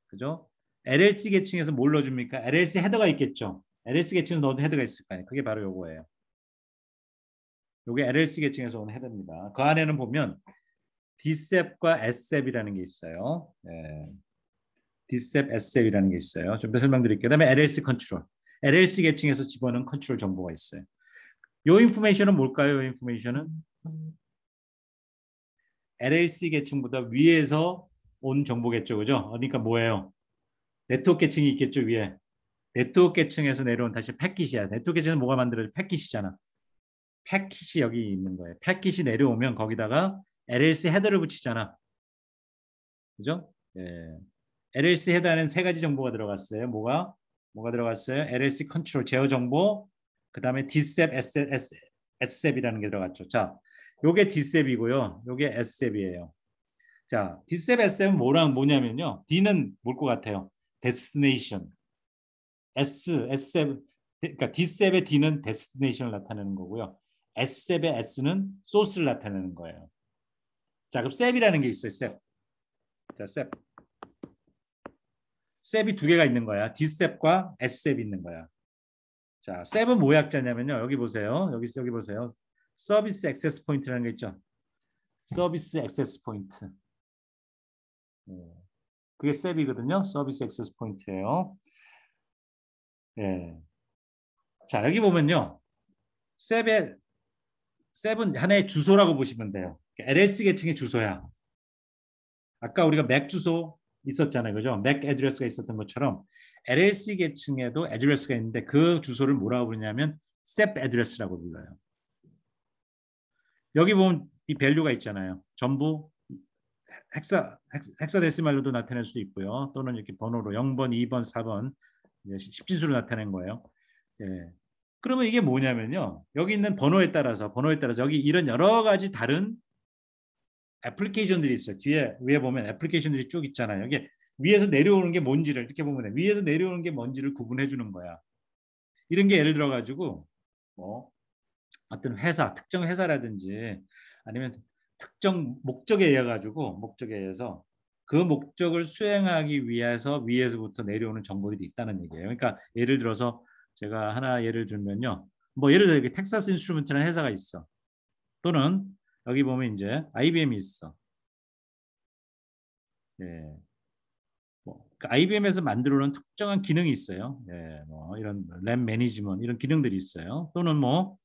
그죠? LLC 계층에서 뭘 넣어줍니까? LLC 헤더가 있겠죠. LLC 계층에서 넣어도 헤더가 있을 거 아니에요. 그게 바로 요거예요. 요게 LLC 계층에서 온 헤더입니다. 그 안에는 보면 DSEP과 SEP이라는 게 있어요. 예. DSEP, SEP이라는 게 있어요. 좀 더 설명드릴게요. 그다음에 LLC 컨트롤. LLC 계층에서 집어넣은 컨트롤 정보가 있어요. 요 인포메이션은 뭘까요? 요 인포메이션은 LLC 계층보다 위에서 온 정보겠죠. 그죠? 그러니까 뭐예요? 네트워크 계층이 있겠죠, 위에. 네트워크 계층에서 내려온 다시 패킷이야. 네트워크 계층은 뭐가 만들어져? 패킷이잖아. 패킷이 여기 있는 거예요. 패킷이 내려오면 거기다가 LLC 헤더를 붙이잖아. 그죠? 예. LLC 헤더에는 세 가지 정보가 들어갔어요. 뭐가 들어갔어요? LLC 컨트롤 제어 정보, 그다음에 DSEP, SEP이라는 게 들어갔죠. 자, 요게 DSEP이고요. 요게 SEP이에요. 자, DSEP, SEP은 뭐냐면요. D는 뭘 것 같아요? Destination. SEP, 그러니까 DSEP의 D는 Destination을 나타내는 거고요. SEP의 S는 Source를 나타내는 거예요. 자, 그럼 SEP이라는 게 있어요. SEP. 자, SEP. SEP이 두 개가 있는 거야. DSEP과 SEP이 있는 거야. 자, SEP은 뭐 약자냐면요. 여기 보세요. 여기 보세요. 서비스 액세스 포인트라는 게 있죠. 서비스 액세스 포인트. 그게 SEP이거든요. 서비스 액세스 포인트예요. 예. 자, 여기 보면요. SEP은 하나의 주소라고 보시면 돼요. LS 계층의 주소야. 아까 우리가 맥 주소 있었잖아요. 그죠? 맥 애드레스가 있었던 것처럼 LLC 계층에도 애드레스가 있는데 그 주소를 뭐라고 부르냐면 SEP 애드레스라고 불러요. 여기 보면 이 밸류가 있잖아요. 전부 헥사데시말로도 나타낼 수 있고요. 또는 이렇게 번호로 0번, 2번, 4번 10진수로 나타낸 거예요. 예. 그러면 이게 뭐냐면요. 여기 있는 번호에 따라서 여기 이런 여러 가지 다른 애플리케이션들이 있어요. 위에 보면 애플리케이션들이 쭉 있잖아요. 이게 위에서 내려오는 게 뭔지를 이렇게 보면 돼. 위에서 내려오는 게 뭔지를 구분해 주는 거야. 이런 게 예를 들어 가지고 뭐 어떤 회사, 특정 회사라든지 아니면 특정 목적에 의해 가지고 목적에 의해서 그 목적을 수행하기 위해서 위에서부터 내려오는 정보들이 있다는 얘기예요. 그러니까 예를 들어서 제가 하나 예를 들면요. 뭐 예를 들어 여기 텍사스 인스트루먼트라는 회사가 있어. 또는 여기 보면 이제 IBM이 있어. 예. 뭐 그러니까 IBM에서 만들어 놓은 특정한 기능이 있어요. 예. 뭐 이런 램 매니지먼트 이런 기능들이 있어요. 또는 뭐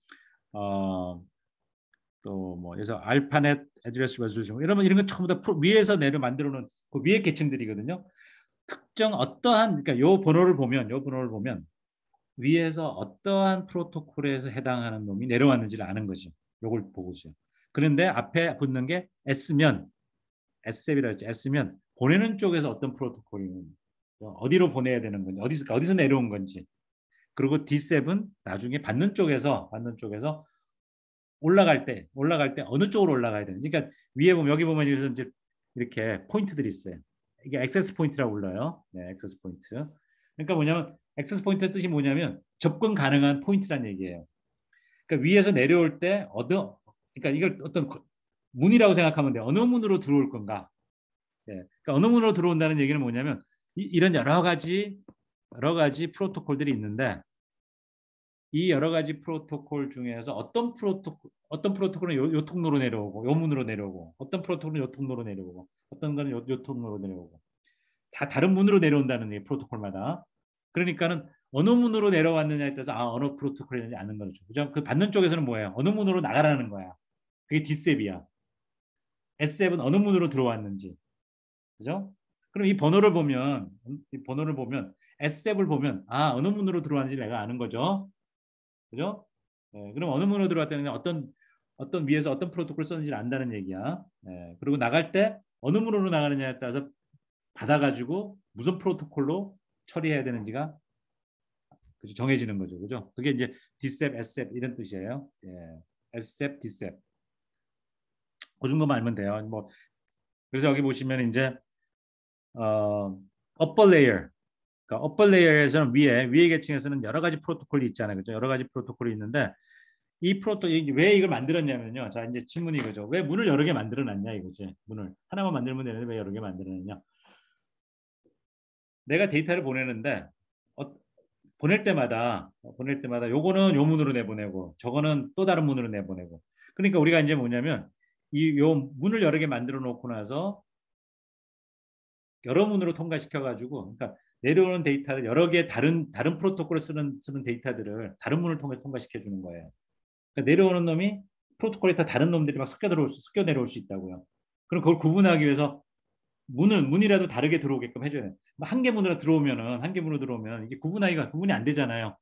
또 뭐 그래서 알파넷 애드레스 레졸루션 이러면 이런 건 전부 다 위에서 내려 만들어 놓은 그 위에 계층들이거든요. 특정 어떠한 그러니까 요 번호를 보면 위에서 어떠한 프로토콜에서 해당하는 놈이 내려왔는지를 아는 거죠. 요걸 보고서. 그런데 앞에 붙는 게 S면 S셉이라 했죠. S면 보내는 쪽에서 어떤 프로토콜이 어디로 보내야 되는 건지 어디서 내려온 건지 그리고 D셉은 나중에 받는 쪽에서 올라갈 때 어느 쪽으로 올라가야 되는지. 그러니까 위에 보면 여기 보면 이제 이렇게 포인트들이 있어요. 이게 액세스 포인트라고 불러요. 네, 액세스 포인트. 그러니까 뭐냐면 액세스 포인트의 뜻이 뭐냐면 접근 가능한 포인트란 얘기예요. 그러니까 위에서 내려올 때 그러니까 이걸 어떤 문이라고 생각하면 돼. 어느 문으로 들어올 건가? 네. 그러니까 어느 문으로 들어온다는 얘기는 뭐냐면 이런 여러 가지 프로토콜들이 있는데 이 여러 가지 프로토콜 중에서 어떤 프로토콜은 요 통로로 내려오고 요 문으로 내려오고 어떤 프로토콜은 요 통로로 내려오고 어떤 거는 요 통로로 내려오고 다 다른 문으로 내려온다는 게 프로토콜마다. 그러니까는 어느 문으로 내려왔느냐에 따라서 어느 프로토콜이는지 아는 거죠. 그죠? 그 받는 쪽에서는 뭐예요? 어느 문으로 나가라는 거야. 그게 D셉이야. S셉은 어느 문으로 들어왔는지. 그죠? 그럼 이 번호를 보면 S셉을 보면 어느 문으로 들어왔는지 내가 아는 거죠. 그죠? 그럼 어느 문으로 들어왔다는 어떤 위에서 어떤 프로토콜 썼는지를 안다는 얘기야. 그리고 나갈 때 어느 문으로 나가느냐에 따라서 받아가지고 무슨 프로토콜로 처리해야 되는지가 그죠? 정해지는 거죠. 그죠? 그게 이제 D셉, S셉 이런 뜻이에요. S셉, D셉. 그 정도만 알면 돼요. 뭐 그래서 여기 보시면 이제 upper layer, 그러니까 upper layer에서는 위에 계층에서는 여러 가지 프로토콜이 있잖아요. 그죠? 여러 가지 프로토콜이 있는데 왜 이걸 만들었냐면요. 자, 이제 질문이 이거죠. 왜 문을 여러 개 만들어 놨냐 이거지. 문을 하나만 만들면 되는데 왜 여러 개 만들어 놨냐. 내가 데이터를 보내는데 어, 보낼 때마다 요거는 요 문으로 내보내고 저거는 또 다른 문으로 내보내고. 그러니까 우리가 이제 뭐냐면 요 문을 여러 개 만들어 놓고 나서 여러 문으로 통과시켜 가지고 그러니까 내려오는 데이터를 여러 개 다른 프로토콜을 쓰는 데이터들을 다른 문을 통해서 통과시켜 주는 거예요. 그러니까 내려오는 놈이 프로토콜에 다 다른 놈들이 막 섞여 내려올 수 있다고요. 그럼 그걸 구분하기 위해서 문이라도 다르게 들어오게끔 해줘야 돼요. 한 개 문으로 들어오면은 한 개 문으로 들어오면 이게 구분이 안 되잖아요.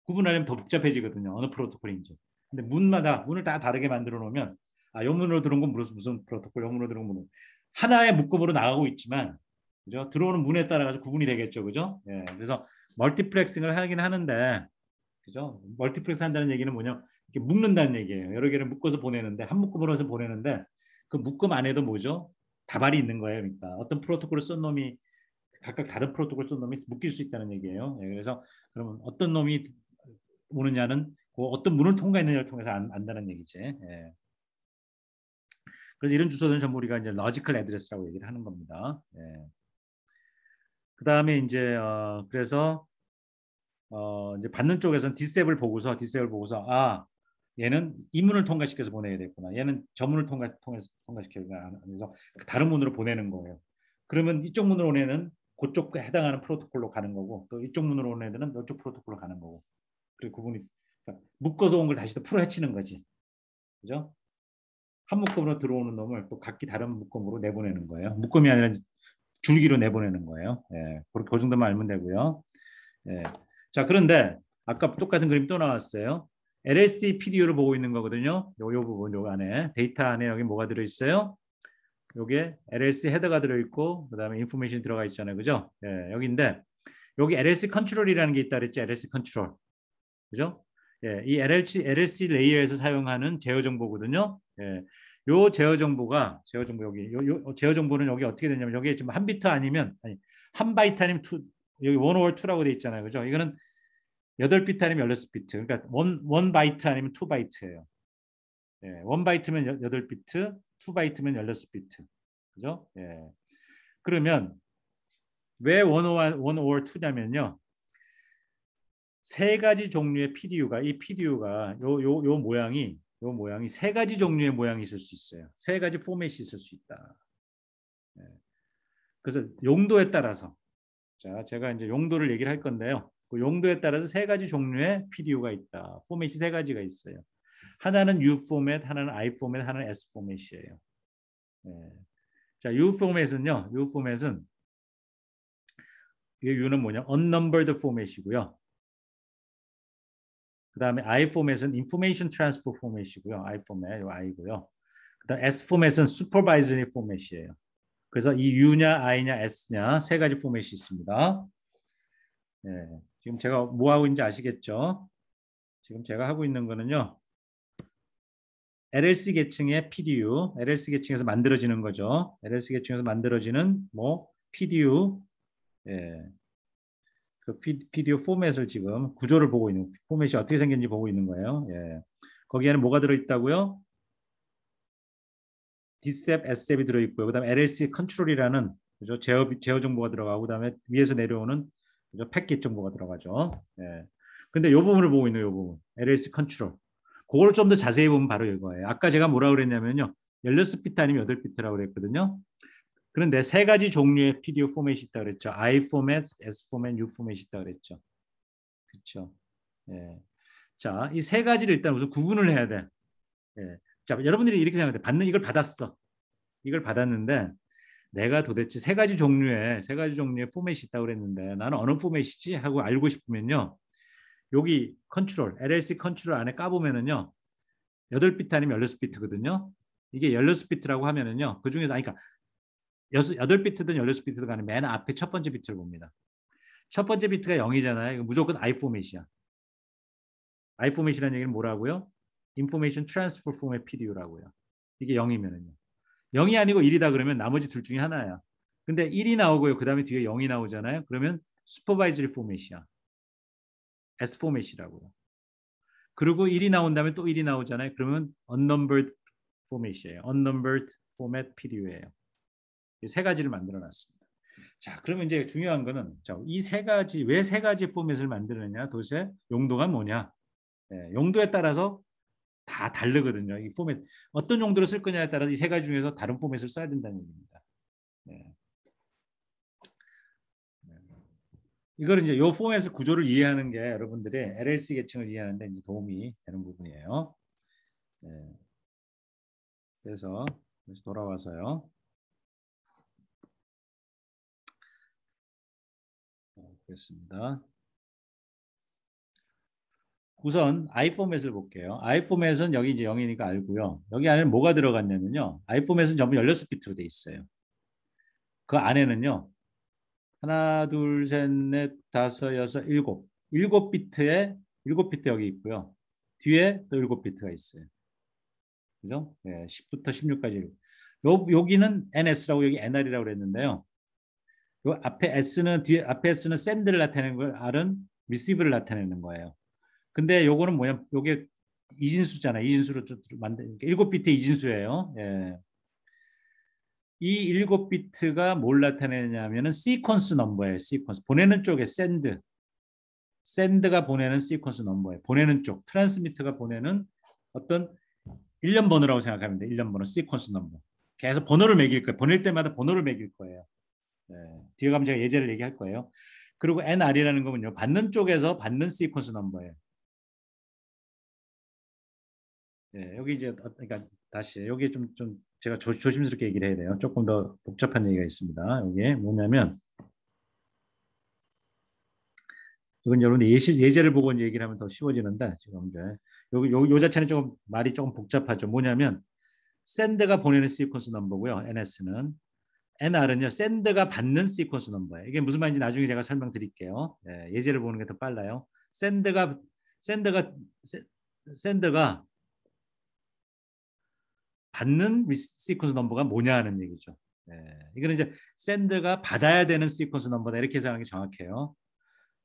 구분하려면 더 복잡해지거든요. 어느 프로토콜인지. 근데 문을 다 다르게 만들어 놓으면 요 문으로 들어온 건 무슨 프로토콜, 요 문으로 들어온 건 하나의 묶음으로 나가고 있지만 그죠? 들어오는 문에 따라서 구분이 되겠죠, 그죠? 그래서 멀티플렉싱을 하긴 하는데 그죠? 멀티플렉스 한다는 얘기는 뭐냐? 이렇게 묶는다는 얘기예요. 여러 개를 묶어서 보내는데 한 묶음으로 해서 보내는데 그 묶음 안에도 뭐죠? 다발이 있는 거예요. 그러니까 어떤 프로토콜을 쓴 놈이 각각 다른 프로토콜 쓴 놈이 묶일 수 있다는 얘기예요. 그래서 그러면 어떤 놈이 오느냐는 그 어떤 문을 통과했느냐를 통해서 안다는 얘기지. 그래서 이런 주소들은 전부 우리가 이제 로지컬 애드레스라고 얘기를 하는 겁니다. 그 다음에 이제 그래서 이제 받는 쪽에서는 D셉을 보고서 얘는 이 문을 통과시켜서 보내야 되겠구나. 얘는 저 문을 통과시켜서 그래서 다른 문으로 보내는 거예요. 그러면 이쪽 문으로 오는 애는 그쪽에 해당하는 프로토콜로 가는 거고 또 이쪽 문으로 오는 애들은 이쪽 프로토콜로 가는 거고. 그리고 구분이 그러니까 묶어서 온 걸 다시 또 풀어 헤치는 거지. 그죠? 한 묶음으로 들어오는 놈을 또 각기 다른 묶음으로 내보내는 거예요. 묶음이 아니라 줄기로 내보내는 거예요. 그 정도만 알면 되고요. 자, 그런데 아까 똑같은 그림 또 나왔어요. LLC PDU를 보고 있는 거거든요. 요 부분 요 안에 데이터 안에 여기 뭐가 들어 있어요? 요게 LLC 헤더가 들어 있고 그다음에 인포메이션 들어가 있잖아요. 그죠? 여기인데 여기 LLC 컨트롤이라는 게 있다 그랬죠. LLC 컨트롤. 그죠? 이 LLC 레이어에서 사용하는 제어 정보거든요. 요 제어 정보 여기 요 제어 정보는 여기 어떻게 되냐면 여기에 지금 한 바이트 아니면 2 여기 1 over 2라고 돼 있잖아요. 그죠? 이거는 8비트 아니면 16비트. 그러니까 원 바이트 아니면 2바이트예요. 예, 1바이트면 8비트, 2바이트면 16비트. 그죠? 예. 그러면 왜 1 or 2냐면요. 세 가지 종류의 PDU가 이 PDU가 요 모양이 세 가지 종류의 모양이 있을 수 있어요. 세 가지 포맷이 있을 수 있다. 예. 그래서 용도에 따라서 자, 제가 이제 용도를 얘기를 할 건데요. 그 용도에 따라서 세 가지 종류의 PDU가 있다. 포맷이 세 가지가 있어요. 하나는 U 포맷, 하나는 I 포맷, 하나는 S 포맷이에요. 예. 자, U 포맷은요. U 포맷은 이 U는 뭐냐? unnumbered 포맷이고요. 그다음에 I 포맷은 information transfer 포맷이고요. I 포맷, 요 I고요. 그다음 S 포맷은 supervisory 포맷이에요. 그래서 이 U냐, I냐, S냐 세 가지 포맷이 있습니다. 예. 지금 제가 뭐 하고 있는지 아시겠죠? 지금 제가 하고 있는 거는요. LLC 계층의 PDU, LLC 계층에서 만들어지는 거죠. LLC 계층에서 만들어지는 뭐 PDU, 예, 그 PDU 포맷을 지금 구조를 보고 있는 포맷이 어떻게 생겼는지 보고 있는 거예요. 예. 거기에는 뭐가 들어있다고요? DSEP, SEP이 들어있고요. 그다음에 LLC 컨트롤이라는 그죠? 제어 정보가 들어가고 그다음에 위에서 내려오는 그죠? 패킷 정보가 들어가죠. 예. 근데 이 부분을 보고 있는 이 부분, LLC 컨트롤. 그걸 좀 더 자세히 보면 바로 이거예요. 아까 제가 뭐라 그랬냐면요. 16비트 아니면 8비트라고 그랬거든요. 그런데 세 가지 종류의 PDU 포맷이 있다 그랬죠. I 포맷, S 포맷, U 포맷이 있다 그랬죠. 그렇죠. 예. 자, 이 세 가지를 일단 우선 구분을 해야 돼. 예. 자, 여러분들이 이렇게 생각해. 이걸 받았어. 이걸 받았는데 내가 도대체 세 가지 종류의 포맷이 있다고 그랬는데 나는 어느 포맷이지 하고 알고 싶으면요. 여기 컨트롤, LLC 컨트롤 안에 까보면은요. 8비트 아니면 16비트거든요. 이게 16비트라고 하면은요. 그 중에서 그러니까 8비트든 16비트든 간에 맨 앞에 첫 번째 비트를 봅니다. 첫 번째 비트가 0이잖아요. 이거 무조건 I 포맷이야. I 포맷이라는 얘기는 뭐라고요? Information Transfer Format PDU라고요. 이게 0이면은요. 0이 아니고 1이다 그러면 나머지 둘 중에 하나야. 근데 1이 나오고요. 그 다음에 뒤에 0이 나오잖아요. 그러면 Supervisory 포맷이야. S 포맷이라고요. 그리고 1이 나온 다음에 또 1이 나오잖아요. 그러면 unnumbered 포맷이에요. unnumbered format PDU예요. 이 세 가지를 만들어 놨습니다. 자, 그러면 이제 중요한 거는 이 세 가지 왜 세 가지 포맷을 만드느냐? 도대체 용도가 뭐냐? 예, 용도에 따라서 다 다르거든요. 이 포맷 어떤 용도로 쓸 거냐에 따라서 이 세 가지 중에서 다른 포맷을 써야 된다는 얘기입니다. 네. 이걸 이제 요 포맷의 구조를 이해하는 게 여러분들의 LLC 계층을 이해하는 데 이제 도움이 되는 부분이에요. 네. 그래서 다시 돌아와서요. 그렇습니다. 우선 I 포맷을 볼게요. I 포맷은 여기 이제 0이니까 알고요. 여기 안에는 뭐가 들어갔냐면요. I 포맷은 전부 16비트로 돼 있어요. 그 안에는요. 하나, 둘, 셋, 넷, 다섯, 여섯, 일곱. 7비트 여기 있고요. 뒤에 또 7비트가 있어요. 그죠? 네, 10부터 16까지. 여기는 NS라고 여기 NR이라고 그랬는데요. 요 앞에 S는 send를 나타내는 거예요. R은 receive를 나타내는 거예요. 근데 요거는 뭐냐? 요게 이진수잖아요. 이진수로 만든 7비트 이진수예요. 예. 이 7비트가 뭘 나타내냐면은 시퀀스 넘버예요. 시퀀스. 보내는 쪽에 send가 보내는 시퀀스 넘버예요. 보내는 쪽. 트랜스미터가 보내는 어떤 일련 번호라고 생각하면 돼요. 일련 번호, 시퀀스 넘버. 계속 번호를 매길 거예요. 보낼 때마다 번호를 매길 거예요. 예. 뒤에 가면 제가 예제를 얘기할 거예요. 그리고 NR이라는 거는요. 받는 쪽에서 받는 시퀀스 넘버예요. 예, 여기 이제 그러니까 다시 여기 좀 제가 조심스럽게 얘기를 해야 돼요. 조금 더 복잡한 얘기가 있습니다. 여기 뭐냐면 이건 여러분 예제를 보고 얘기를 하면 더 쉬워지는데 지금 이제 요 자체는 조금 말이 조금 복잡하죠. 뭐냐면 send가 보내는 시퀀스 넘버고요. NS는 NR은요. send가 받는 시퀀스 넘버예요. 이게 무슨 말인지 나중에 제가 설명드릴게요. 예, 예제를 보는 게 더 빨라요. send가 받는 시퀀스 넘버가 뭐냐 하는 얘기죠. 예, 이거는 이제 send가 받아야 되는 시퀀스 넘버다 이렇게 해석하는 게 정확해요.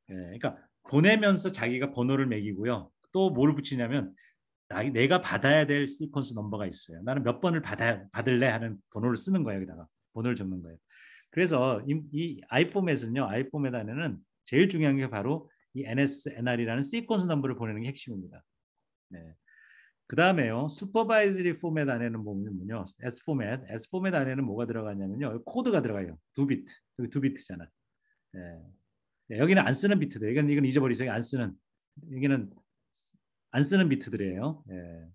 예, 그러니까 보내면서 자기가 번호를 매기고요. 또 뭘 붙이냐면 내가 받아야 될 시퀀스 넘버가 있어요. 나는 몇 번을 받을래 하는 번호를 쓰는 거예요. 여기다가 번호를 적는 거예요. 그래서 이 i포맷은요. i포맷 안에는 제일 중요한 게 바로 이 NSNR이라는 시퀀스 넘버를 보내는 게 핵심입니다. 네. 그 다음에요. 슈퍼바이저리 포맷 안에는 보면요. S 포맷 안에는 뭐가 들어가냐면요. 코드가 들어가요. 2비트. 여기 2비트잖아. 네. 네, 여기는 안 쓰는 비트들. 이건 잊어버리세요. 안 쓰는. 여기는 안 쓰는 비트들이에요. 예.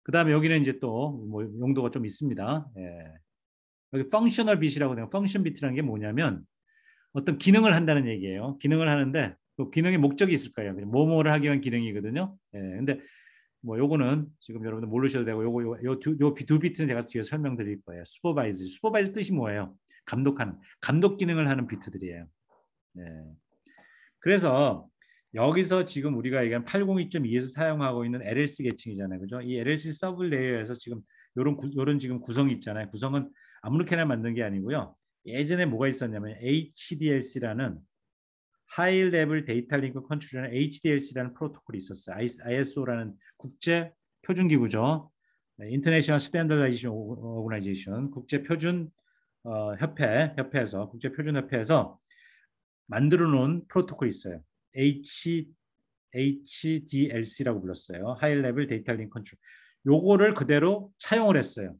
그 다음에 여기는 이제 또 뭐 용도가 좀 있습니다. 예. 여기 펑셔널 bit이라고 해요. 펑션 비트라는 게 뭐냐면 어떤 기능을 한다는 얘기예요. 기능을 하는데 그 기능의 목적이 있을 거예요. 뭐뭐를 하기 위한 기능이거든요. 예. 근데 뭐 요거는 지금 여러분들 모르셔도 되고 요 두 비트는 제가 뒤에 설명드릴 거예요. 슈퍼바이즈 뜻이 뭐예요? 감독 기능을 하는 비트들이에요. 예. 그래서 여기서 지금 우리가 얘기한 802.2에서 사용하고 있는 LLC 계층이잖아요. 그죠? 이 LLC 서브 레이어에서 지금 요런 지금 구성이 있잖아요. 구성은 아무렇게나 만든 게 아니고요. 예전에 뭐가 있었냐면 HDLC라는 하이 레벨 데이터 링크 컨트롤이라는 HDLC라는 프로토콜이 있었어요. ISO라는 국제 표준 기구죠. 인터내셔널 스탠더라이제이션 오거나이제이션 국제 표준 협회에서 국제 표준 협회에서 만들어 놓은 프로토콜이 있어요. HDLC라고 불렀어요. 하이 레벨 데이터 링크 컨트롤. 요거를 그대로 차용을 했어요.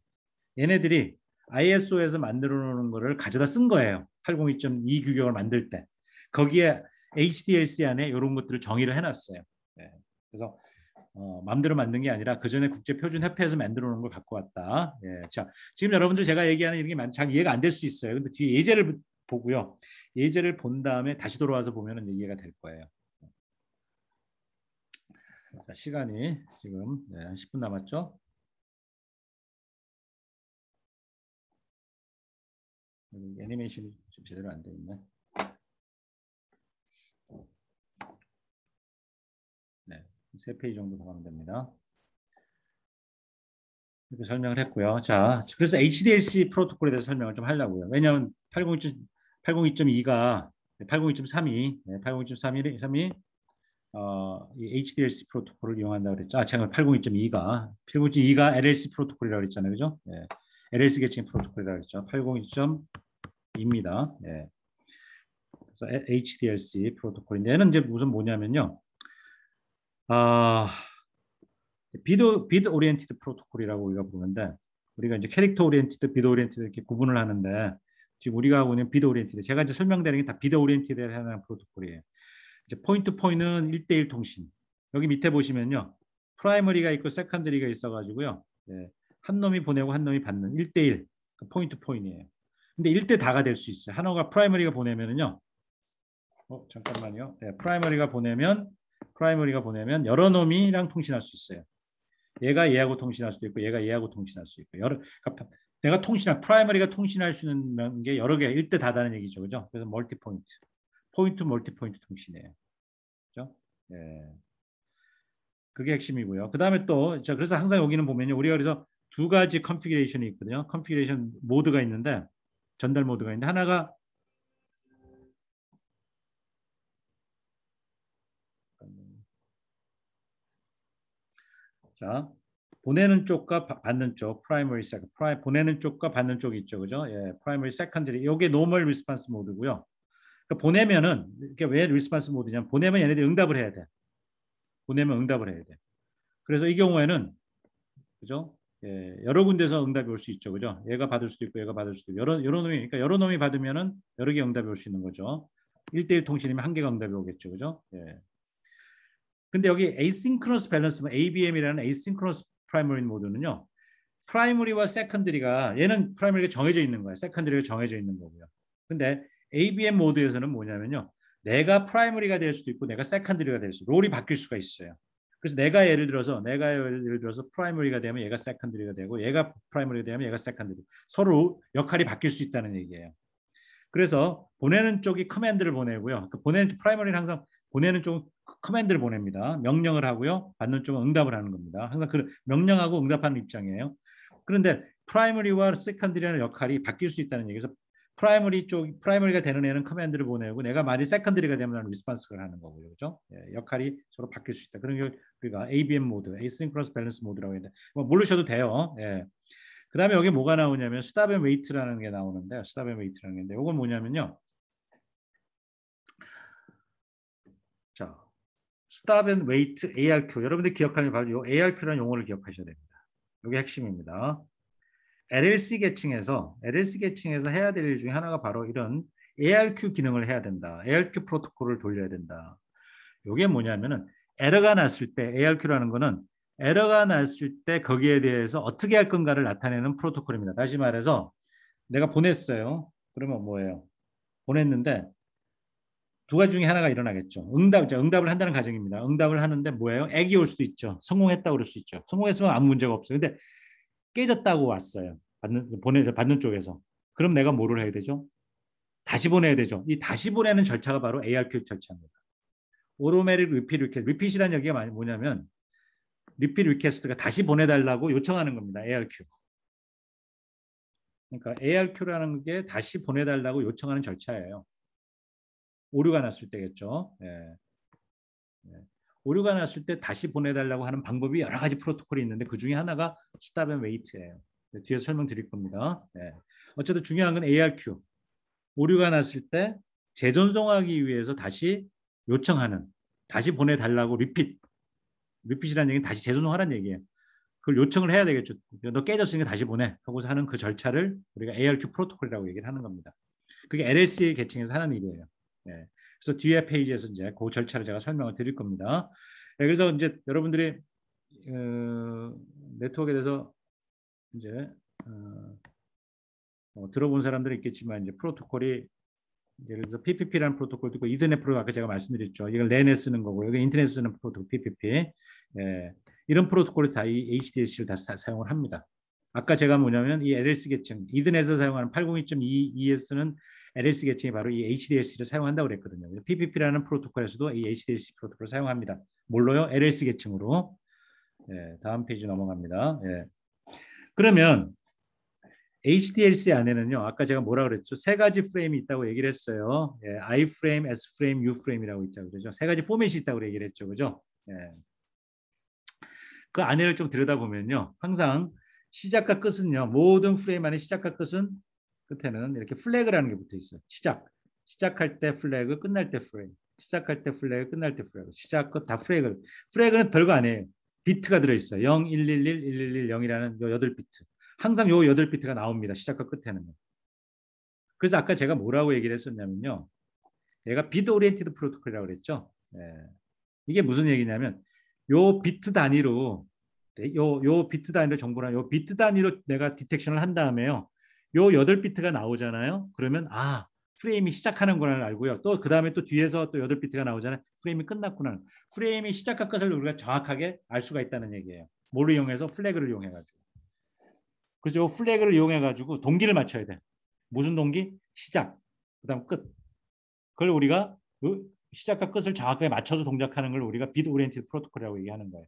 얘네들이 ISO에서 만들어 놓은 거를 가져다 쓴 거예요. 802.2 규격을 만들 때. 거기에 HDLC 안에 이런 것들을 정의를 해놨어요. 네. 그래서 마음대로 만든 게 아니라 그 전에 국제표준협회에서 만들어 놓은 걸 갖고 왔다. 예. 자, 지금 여러분들 제가 얘기하는 이런 게 잘 이해가 안 될 수 있어요. 근데 뒤에 예제를 보고요. 예제를 본 다음에 다시 돌아와서 보면 이해가 될 거예요. 자, 시간이 지금 한 10분 남았죠? 애니메이션이 좀 제대로 안 돼 있네. 네, 3페이지 정도 더 가면 됩니다. 이렇게 설명을 했고요. 자, 그래서 HDLC 프로토콜에 대해서 설명을 좀 하려고요. 왜냐하면 802.2가 802.3이 이 HDLC 프로토콜을 이용한다고 그랬죠. 제가 802.2가 LLC 프로토콜이라고 그랬잖아요. 그죠? 네. LLC 계층 프로토콜이라고 그랬죠. 802.2입니다. 네. 그래서 HDLC 프로토콜인데 얘는 이제 무슨 뭐냐면요. 비드 오리엔티드 프로토콜이라고 우리가 부르는데 우리가 이제 캐릭터 오리엔티드, 비드 오리엔티드 이렇게 구분을 하는데 지금 우리가 하고 있는 비드 오리엔티드 제가 이제 설명드리는 게 다 비드 오리엔티드에 해당하는 프로토콜이에요. 이제 포인트 투 포인트는 1대1 통신. 여기 밑에 보시면요. 프라이머리가 있고 세컨더리가 있어가지고요. 예, 한 놈이 보내고 한 놈이 받는 1대1 포인트 투 포인트예요. 근데 1대 다가 될 수 있어요. 하나가 프라이머리가 보내면은요. 잠깐만요. 네, 프라이머리가 보내면 여러 놈이랑 통신할 수 있어요. 얘가 얘하고 통신할 수도 있고 얘가 얘하고 통신할 수 있고 그러니까 내가 프라이머리가 통신할 수 있는 게 여러 개 1대 다다는 얘기죠. 그죠? 그래서 멀티 포인트 멀티 포인트 통신이에요. 그죠? 예. 그게 핵심이고요. 그다음에 또 그래서 항상 여기는 보면요. 우리가 그래서 두 가지 컨피그레이션이 있거든요. 컨피그레이션 모드가 있는데 전달 모드가 있는데 하나가 자, 보내는 쪽과 받는 쪽, 프라이머리 세컨, 보내는 쪽과 받는 쪽이 있죠, 그죠? 예, 프라이머리 세컨드리. 이게 노멀 리스폰스 모드고요. 그러니까 보내면은 이게 왜 리스폰스 모드냐면 보내면 얘네들이 응답을 해야 돼. 보내면 응답을 해야 돼. 그래서 이 경우에는 그죠? 예, 여러 군데서 응답이 올 수 있죠, 그죠? 얘가 받을 수도 있고 얘가 받을 수도 있고 여러 놈이 받으면은 여러 개 응답이 올 수 있는 거죠. 1대1 통신이면 한 개가 응답이 오겠죠, 그죠? 예. 근데 여기 asynchronous 밸런스, ABM이라는 asynchronous primary 모드는요. 프라이머리와 세컨드리가 얘는 프라이머리가 정해져 있는 거예요. 세컨드리가 정해져 있는 거고요. 근데 ABM 모드에서는 뭐냐면요. 내가 프라이머리가 될 수도 있고 내가 세컨드리가 될 수도 있고 롤이 바뀔 수가 있어요. 그래서 내가 예를 들어서 프라이머리가 되면 얘가 세컨드리가 되고 얘가 프라이머리가 되면 얘가 세컨드리. 서로 역할이 바뀔 수 있다는 얘기예요. 그래서 보내는 쪽이 커맨드를 보내고요. 보내는 프라이머리는 항상 보내는 쪽은 커맨드를 보냅니다. 명령을 하고요. 받는 쪽은 응답을 하는 겁니다. 항상 그 명령하고 응답하는 입장이에요. 그런데 프라이머리와 세컨드리라는 역할이 바뀔 수 있다는 얘기에서 프라이머리가 되는 애는 커맨드를 보내고 내가 만약 세컨더리가 되면 나는 리스폰스를 하는 거고요. 그죠? 예, 역할이 서로 바뀔 수 있다. 그런 걸 우리가 ABM 모드, Asynchronous Balance 모드라고 했는데 뭐 모르셔도 돼요. 예. 그다음에 여기 뭐가 나오냐면 스탑 앤 웨이트라는 게 나오는데 스탑 앤 웨이트라는 게 있는데 이건 뭐냐면요. 자, 스탑 앤 웨이트 ARQ. 여러분들 기억하는 바로 이 ARQ라는 용어를 기억하셔야 됩니다. 이게 핵심입니다. LLC 계층에서 해야 될 일 중에 하나가 바로 이런 ARQ 기능을 해야 된다. ARQ 프로토콜을 돌려야 된다. 이게 뭐냐면은 에러가 났을 때 ARQ라는 거는 에러가 났을 때 거기에 대해서 어떻게 할 건가를 나타내는 프로토콜입니다. 다시 말해서 내가 보냈어요. 그러면 뭐예요? 보냈는데 두 가지 중에 하나가 일어나겠죠. 응답을 한다는 가정입니다. 응답을 하는데 뭐예요? 액이 올 수도 있죠. 성공했다고 그럴 수 있죠. 성공했으면 아무 문제가 없어요. 근데 깨졌다고 왔어요. 받는 쪽에서. 그럼 내가 뭐를 해야 되죠? 다시 보내야 되죠. 이 다시 보내는 절차가 바로 ARQ 절차입니다. 오토매틱 리핏 리퀘스트. 리핏이라는 얘기가 뭐냐면 리핏 리퀘스트가 다시 보내달라고 요청하는 겁니다. ARQ. 그러니까 ARQ라는 게 다시 보내달라고 요청하는 절차예요. 오류가 났을 때겠죠. 예. 예. 오류가 났을 때 다시 보내달라고 하는 방법이 여러 가지 프로토콜이 있는데 그 중에 하나가 스탑 앤 웨이트예요. 뒤에서 설명드릴 겁니다. 예. 어쨌든 중요한 건 ARQ. 오류가 났을 때 재전송하기 위해서 다시 요청하는, 다시 보내달라고 리핏이라는 얘기는 다시 재전송하라는 얘기예요. 그걸 요청을 해야 되겠죠. 너 깨졌으니까 다시 보내 하고서 하는 그 절차를 우리가 ARQ 프로토콜이라고 얘기를 하는 겁니다. 그게 LLC 계층에서 하는 일이에요. 예. 그래서 뒤에 페이지에서 이제 그 절차를 제가 설명을 드릴 겁니다. 예, 그래서 이제 여러분들이 네트워크에 대해서 이제 들어본 사람들은 있겠지만 이제 프로토콜이 예를 들어서 PPP라는 프로토콜도 있고 이더넷 프로토콜 아까 제가 말씀드렸죠. 이걸 랜에 쓰는 거고 여기 인터넷 쓰는 프로토콜 PPP. 예, 이런 프로토콜을 다 이 HDLC를 다 사용을 합니다. 아까 제가 뭐냐면 이 LLC 계층 이더넷에서 사용하는 802.2eS는 LLC 계층이 바로 이 HDLC를 사용한다고 그랬거든요. PPP라는 프로토콜에서도 이 HDLC 프로토콜을 사용합니다. 뭘로요? LLC 계층으로. 예, 다음 페이지 넘어갑니다. 예. 그러면 HDLC 안에는요. 아까 제가 뭐라 그랬죠? 세 가지 프레임이 있다고 얘기를 했어요. 예, I 프레임, S 프레임, U 프레임이라고 있죠. 그죠? 세 가지 포맷이 있다고 얘기를 했죠. 그죠? 예. 그 안에를 좀 들여다보면요. 항상 시작과 끝은요. 모든 프레임 안에 시작과 끝에는 이렇게 플래그라는 게 붙어 있어요. 시작할 때 플래그, 끝날 때 플래그. 시작할 때 플래그, 끝날 때 플래그. 시작, 끝 다 플래그. 플래그는 별거 아니에요. 비트가 들어있어요. 0, 111, 111, 0이라는 요 8비트. 항상 요 8비트가 나옵니다. 시작과 끝에는. 그래서 아까 제가 뭐라고 얘기를 했었냐면요. 얘가 비트 오리엔티드 프로토콜이라고 그랬죠. 예. 이게 무슨 얘기냐면 요 비트 단위로 요 비트 단위로 정보랑 요 비트 단위로 내가 디텍션을 한 다음에요. 요 8비트가 나오잖아요. 그러면 프레임이 시작하는 걸 알고요. 또 그다음에 또 뒤에서 또 8비트가 나오잖아요. 프레임이 끝났구나. 프레임이 시작과 끝을 우리가 정확하게 알 수가 있다는 얘기예요. 뭐를 이용해서? 플래그를 이용해 가지고. 그래서 요 플래그를 이용해 가지고 동기를 맞춰야 돼. 무슨 동기? 시작. 그다음 끝. 그걸 우리가 시작과 끝을 정확하게 맞춰서 동작하는 걸 우리가 비트 오리엔티드 프로토콜이라고 얘기하는 거예요.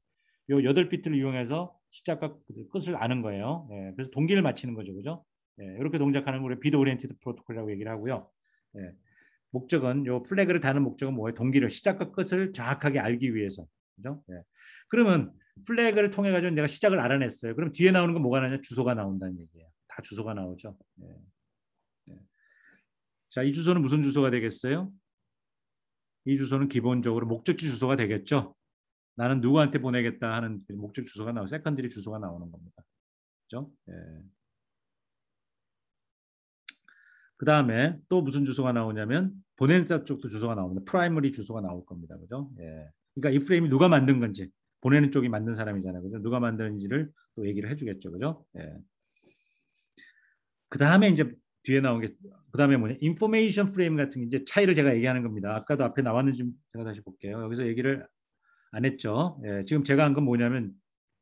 요 8비트를 이용해서 시작과 끝을 아는 거예요. 예, 그래서 동기를 맞추는 거죠. 그죠? 예, 이렇게 동작하는 걸 비트 오리엔티드 프로토콜이라고 얘기를 하고요. 예, 목적은 요 플래그를 다는 목적은 뭐예요? 동기를 시작과 끝을 정확하게 알기 위해서. 그죠? 예. 그러면 플래그를 통해 가지고 내가 시작을 알아냈어요. 그럼 뒤에 나오는 건 뭐가 나냐? 주소가 나온다는 얘기예요. 다 주소가 나오죠. 예. 예. 자, 이 주소는 무슨 주소가 되겠어요? 이 주소는 기본적으로 목적지 주소가 되겠죠. 나는 누구한테 보내겠다 하는 목적 주소가 나오고 세컨드리 주소가 나오는 겁니다. 그죠? 예. 그 다음에 또 무슨 주소가 나오냐면 보내는 쪽도 주소가 나옵니다. 프라이머리 주소가 나올 겁니다. 그죠? 예. 그러니까 이 프레임이 누가 만든 건지 보내는 쪽이 만든 사람이잖아요. 그죠? 누가 만드는지를 또 얘기를 해주겠죠. 그죠? 예. 그 다음에 이제 뒤에 나온 게 그 다음에 뭐냐? 인포메이션 프레임 같은 게 이제 차이를 제가 얘기하는 겁니다. 아까도 앞에 나왔는지 제가 다시 볼게요. 여기서 얘기를 안 했죠. 예, 지금 제가 한 건 뭐냐면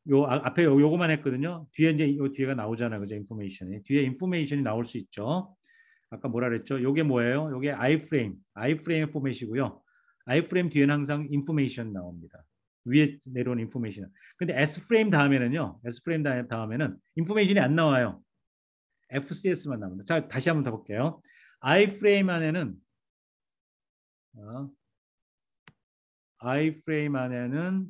요 앞에 요거만 했거든요. 뒤에 이제 요 뒤에가 나오잖아요. 그죠? 인포메이션이. 뒤에 인포메이션이 나올 수 있죠. 아까 뭐라 그랬죠? 요게 뭐예요? 요게 아이프레임 포맷이고요. 아이프레임 뒤에는 항상 인포메이션 나옵니다. 위에 내려온 인포메이션. 근데 S프레임 다음에는요. S프레임 다음에는 인포메이션이 안 나와요. FCS만 나옵니다. 자, 다시 한번 더 볼게요. iframe 안에는 어, iframe 안에는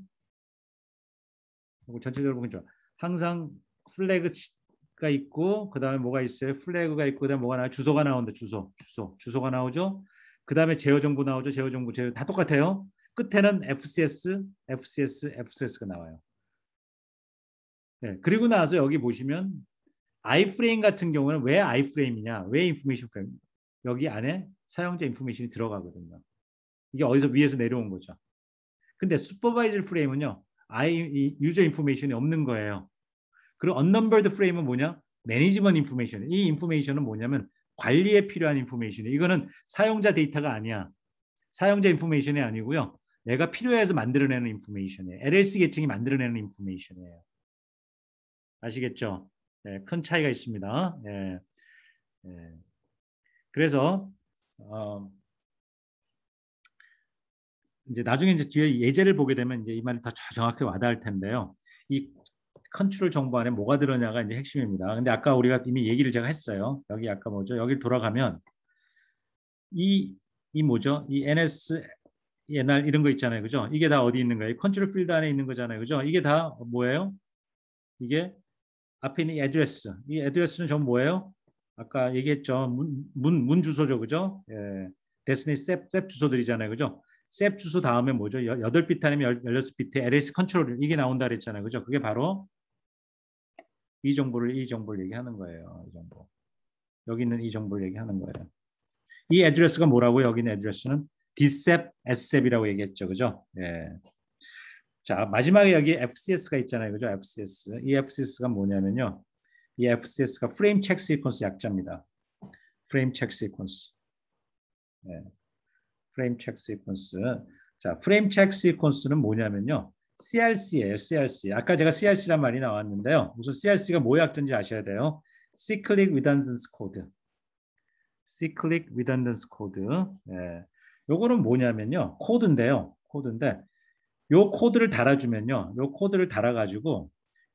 전체적으로 보면 좋아. 항상 플래그가 있고 그 다음에 뭐가 있어요? 플래그가 있고 그다음에 뭐가 나와요? 주소가 나온다. 주소가 나오죠. 그 다음에 제어 정보 나오죠. 제어 정보 다 똑같아요. 끝에는 FCS가 나와요. 네, 그리고 나서 여기 보시면 iframe 같은 경우는 왜 iframe이냐? 왜 인포메이션 프레임? 여기 안에 사용자 인포메이션이 들어가거든요. 이게 어디서 위에서 내려온 거죠. 근데 슈퍼바이저 프레임은요. 유저 인포메이션이 없는 거예요. 그리고 언넘버드 프레임은 뭐냐? 매니지먼트 인포메이션. 이 인포메이션은 뭐냐면 관리에 필요한 인포메이션이에요. 이거는 사용자 데이터가 아니야. 사용자 인포메이션이 아니고요. 내가 필요해서 만들어내는 인포메이션이에요. LLC 계층이 만들어내는 인포메이션이에요. 아시겠죠? 네, 큰 차이가 있습니다. 네, 네. 그래서 이제 나중에 이제 뒤에 예제를 보게 되면 이제 이 말이 더 정확히 와닿을 텐데요. 이 컨트롤 정보 안에 뭐가 들어냐가 이제 핵심입니다. 근데 아까 우리가 이미 얘기를 제가 했어요. 여기 아까 뭐죠? 여기 돌아가면 이 뭐죠? 이 NS 옛날 이런 거 있잖아요. 그죠? 이게 다 어디 있는 거예요? 컨트롤 필드 안에 있는 거잖아요. 그죠? 이게 다 뭐예요? 이게 앞에 있는 이 애드레스. 이 애드레스는 전 뭐예요? 아까 얘기했죠. 문 주소죠. 그죠? 예. 데스니 셉 주소들이잖아요. 그죠? 셉 주소 다음에 뭐죠? 8비트 아니면 16비트 LS 컨트롤 이게 나온다 그랬잖아요. 그죠? 그게 바로 이 정보를 얘기하는 거예요. 이 정보. 여기 있는 이 정보를 얘기하는 거예요. 이 애드레스가 뭐라고요? 여기 있는 애드레스는 DSEP, SSEP이라고 얘기했죠. 그죠? 예. 자, 마지막에 여기 FCS가 있잖아요. 그죠? FCS. 이 FCS가 뭐냐면요. 이 FCS가 프레임 체크 시퀀스 약자입니다. 프레임 체크 시퀀스. 예. 프레임 체크 시퀀스. 자, 프레임 체크 시퀀스는 뭐냐면요. CRC예요. CRC. 아까 제가 CRC란 말이 나왔는데요. 우선 CRC가 뭐의 약자인지 아셔야 돼요. Cyclic Redundancy Code. Cyclic Redundancy Code. 예. 요거는 뭐냐면요. 코드인데 요 코드를 달아주면요. 요 코드를 달아가지고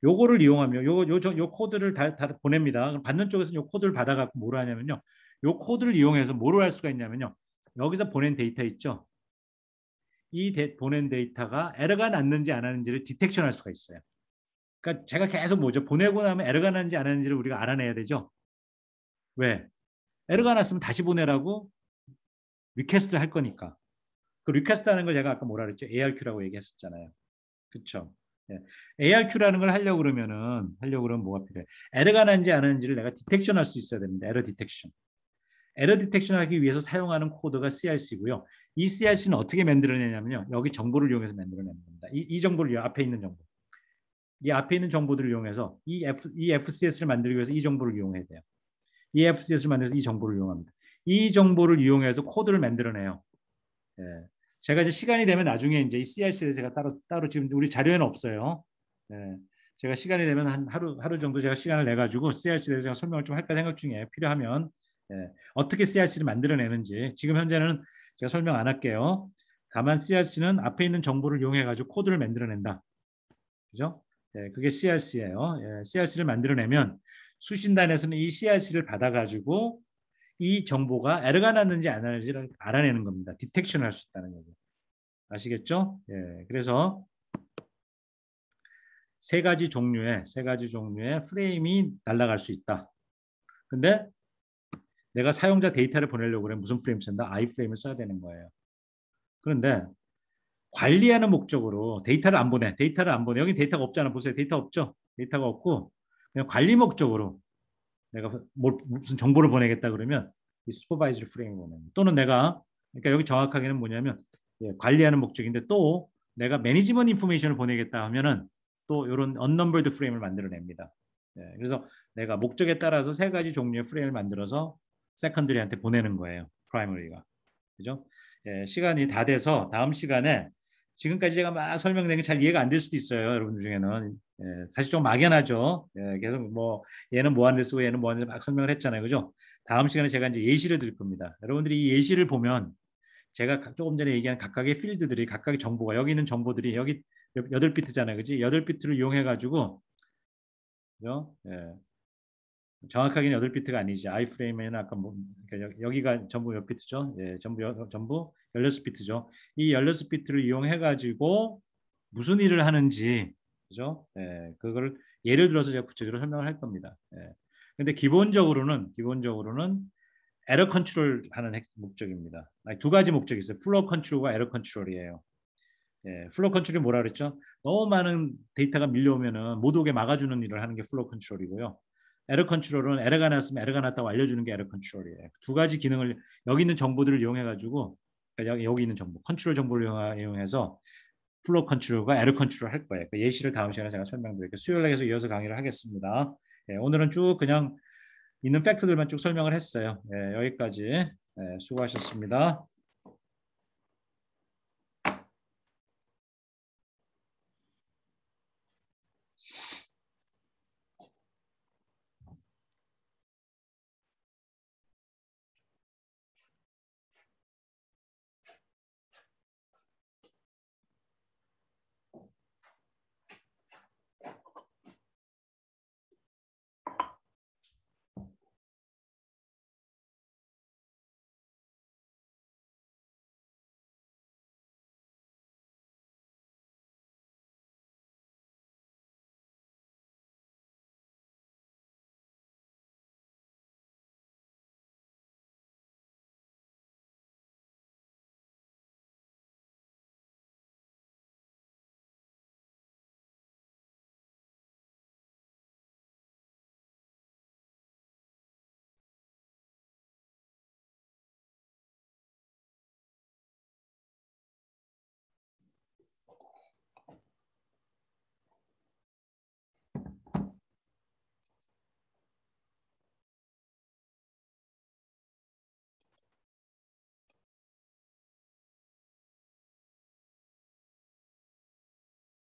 요거를 이용하면 요 코드를 보냅니다. 그럼 받는 쪽에서는 요 코드를 받아갖고 뭐를 하냐면요. 요 코드를 이용해서 뭐를 할 수가 있냐면요. 여기서 보낸 데이터 있죠. 보낸 데이터가 에러가 났는지 안 났는지를 디텍션할 수가 있어요. 그러니까 제가 계속 뭐죠? 보내고 나면 에러가 났는지 안 났는지를 우리가 알아내야 되죠. 왜? 에러가 났으면 다시 보내라고 리퀘스트를 할 거니까. 그 리퀘스트하는 걸 제가 아까 뭐라 그랬죠? ARQ라고 얘기했었잖아요. 그렇죠? 예. ARQ라는 걸 하려고 그러면 뭐가 필요해? 에러가 난지 안 하는지를 내가 디텍션할 수 있어야 됩니다. 에러 디텍션. 에러 디텍션하기 위해서 사용하는 코드가 CRC고요. 이 CRC는 어떻게 만들어내냐면요. 여기 정보를 이용해서 만들어내는 겁니다. 이 정보를 앞에 있는 정보. 이 앞에 있는 정보들을 이용해서 이 FCS를 만들기 위해서 이 정보를 이용해야 돼요. 이 FCS를 만들어서 이 정보를 이용합니다. 이 정보를 이용해서 코드를 만들어내요. 예. 제가 이제 시간이 되면 나중에 이제 이 CRC에 제가 따로 지금 우리 자료에는 없어요. 예. 제가 시간이 되면 한 하루 정도 제가 시간을 내 가지고 CRC에 대해서 제가 설명을 좀 할까 생각 중이에요. 필요하면 어떻게 CRC를 만들어내는지 지금 현재는 제가 설명 안 할게요. 다만 CRC는 앞에 있는 정보를 이용해 가지고 코드를 만들어낸다. 그죠? 그게 CRC예요. CRC를 만들어내면 수신단에서는 이 CRC를 받아가지고 이 정보가 에러가 났는지 안 났는지를 알아내는 겁니다. 디텍션을 할 수 있다는 거죠. 아시겠죠? 그래서 세 가지 종류의 프레임이 날아갈 수 있다. 근데 내가 사용자 데이터를 보내려고 그러면 무슨 프레임 쓴다? iframe을 써야 되는 거예요. 그런데 관리하는 목적으로 데이터를 안 보내. 여기 데이터가 없잖아. 보세요. 데이터 없죠? 데이터가 없고 그냥 관리 목적으로 내가 무슨 정보를 보내겠다 그러면 이 슈퍼바이저리 프레임을 보내는 또는 내가 그러니까 여기 정확하게는 뭐냐면 관리하는 목적인데 또 내가 매니지먼트 인포메이션을 보내겠다 하면은 또 이런 언넘버드 프레임을 만들어냅니다. 그래서 내가 목적에 따라서 세 가지 종류의 프레임을 만들어서 세컨드리한테 보내는 거예요. 프라이머리가. 그죠? 시간이 다 돼서 다음 시간에 지금까지 제가 막 설명된 게 잘 이해가 안 될 수도 있어요. 여러분들 중에는. 사실 좀 막연하죠. 계속 뭐 얘는 뭐 하는데 쓰고 얘는 뭐 하는데 막 설명을 했잖아요. 그죠? 다음 시간에 제가 이제 예시를 드릴 겁니다. 여러분들이 이 예시를 보면 제가 조금 전에 얘기한 각각의 필드들이 각각의 정보가 여기 있는 정보들이 여기 8비트잖아요. 그지? 8비트를 이용해 가지고 그죠? 정확하게는 8비트가 아니지. iframe에는 아까 뭐 그러니까 여기가 전부 몇 비트죠? 예, 전부 16비트죠. 이 16비트를 이용해 가지고 무슨 일을 하는지 그죠? 예, 그거를 예를 들어서 제가 구체적으로 설명을 할 겁니다. 예. 근데 기본적으로는 에러 컨트롤 하는 목적입니다. 아니, 두 가지 목적이 있어요. 플로우 컨트롤과 에러 컨트롤이에요. 예, 플로우 컨트롤이 뭐라 그랬죠? 너무 많은 데이터가 밀려오면은 못 오게 막아주는 일을 하는 게 플로우 컨트롤이고요. 에러 컨트롤은 에러가 났으면 에러가 났다고 알려주는 게 에러 컨트롤이에요. 두 가지 기능을 여기 있는 정보들을 이용해 가지고 여기 있는 정보, 컨트롤 정보를 이용해서 플로우 컨트롤과 에러 컨트롤 할 거예요. 그 예시를 다음 시간에 제가 설명드릴게요. 수요일에서 이어서 강의를 하겠습니다. 예, 오늘은 쭉 그냥 있는 팩트들만 쭉 설명을 했어요. 예, 여기까지. 예, 수고하셨습니다.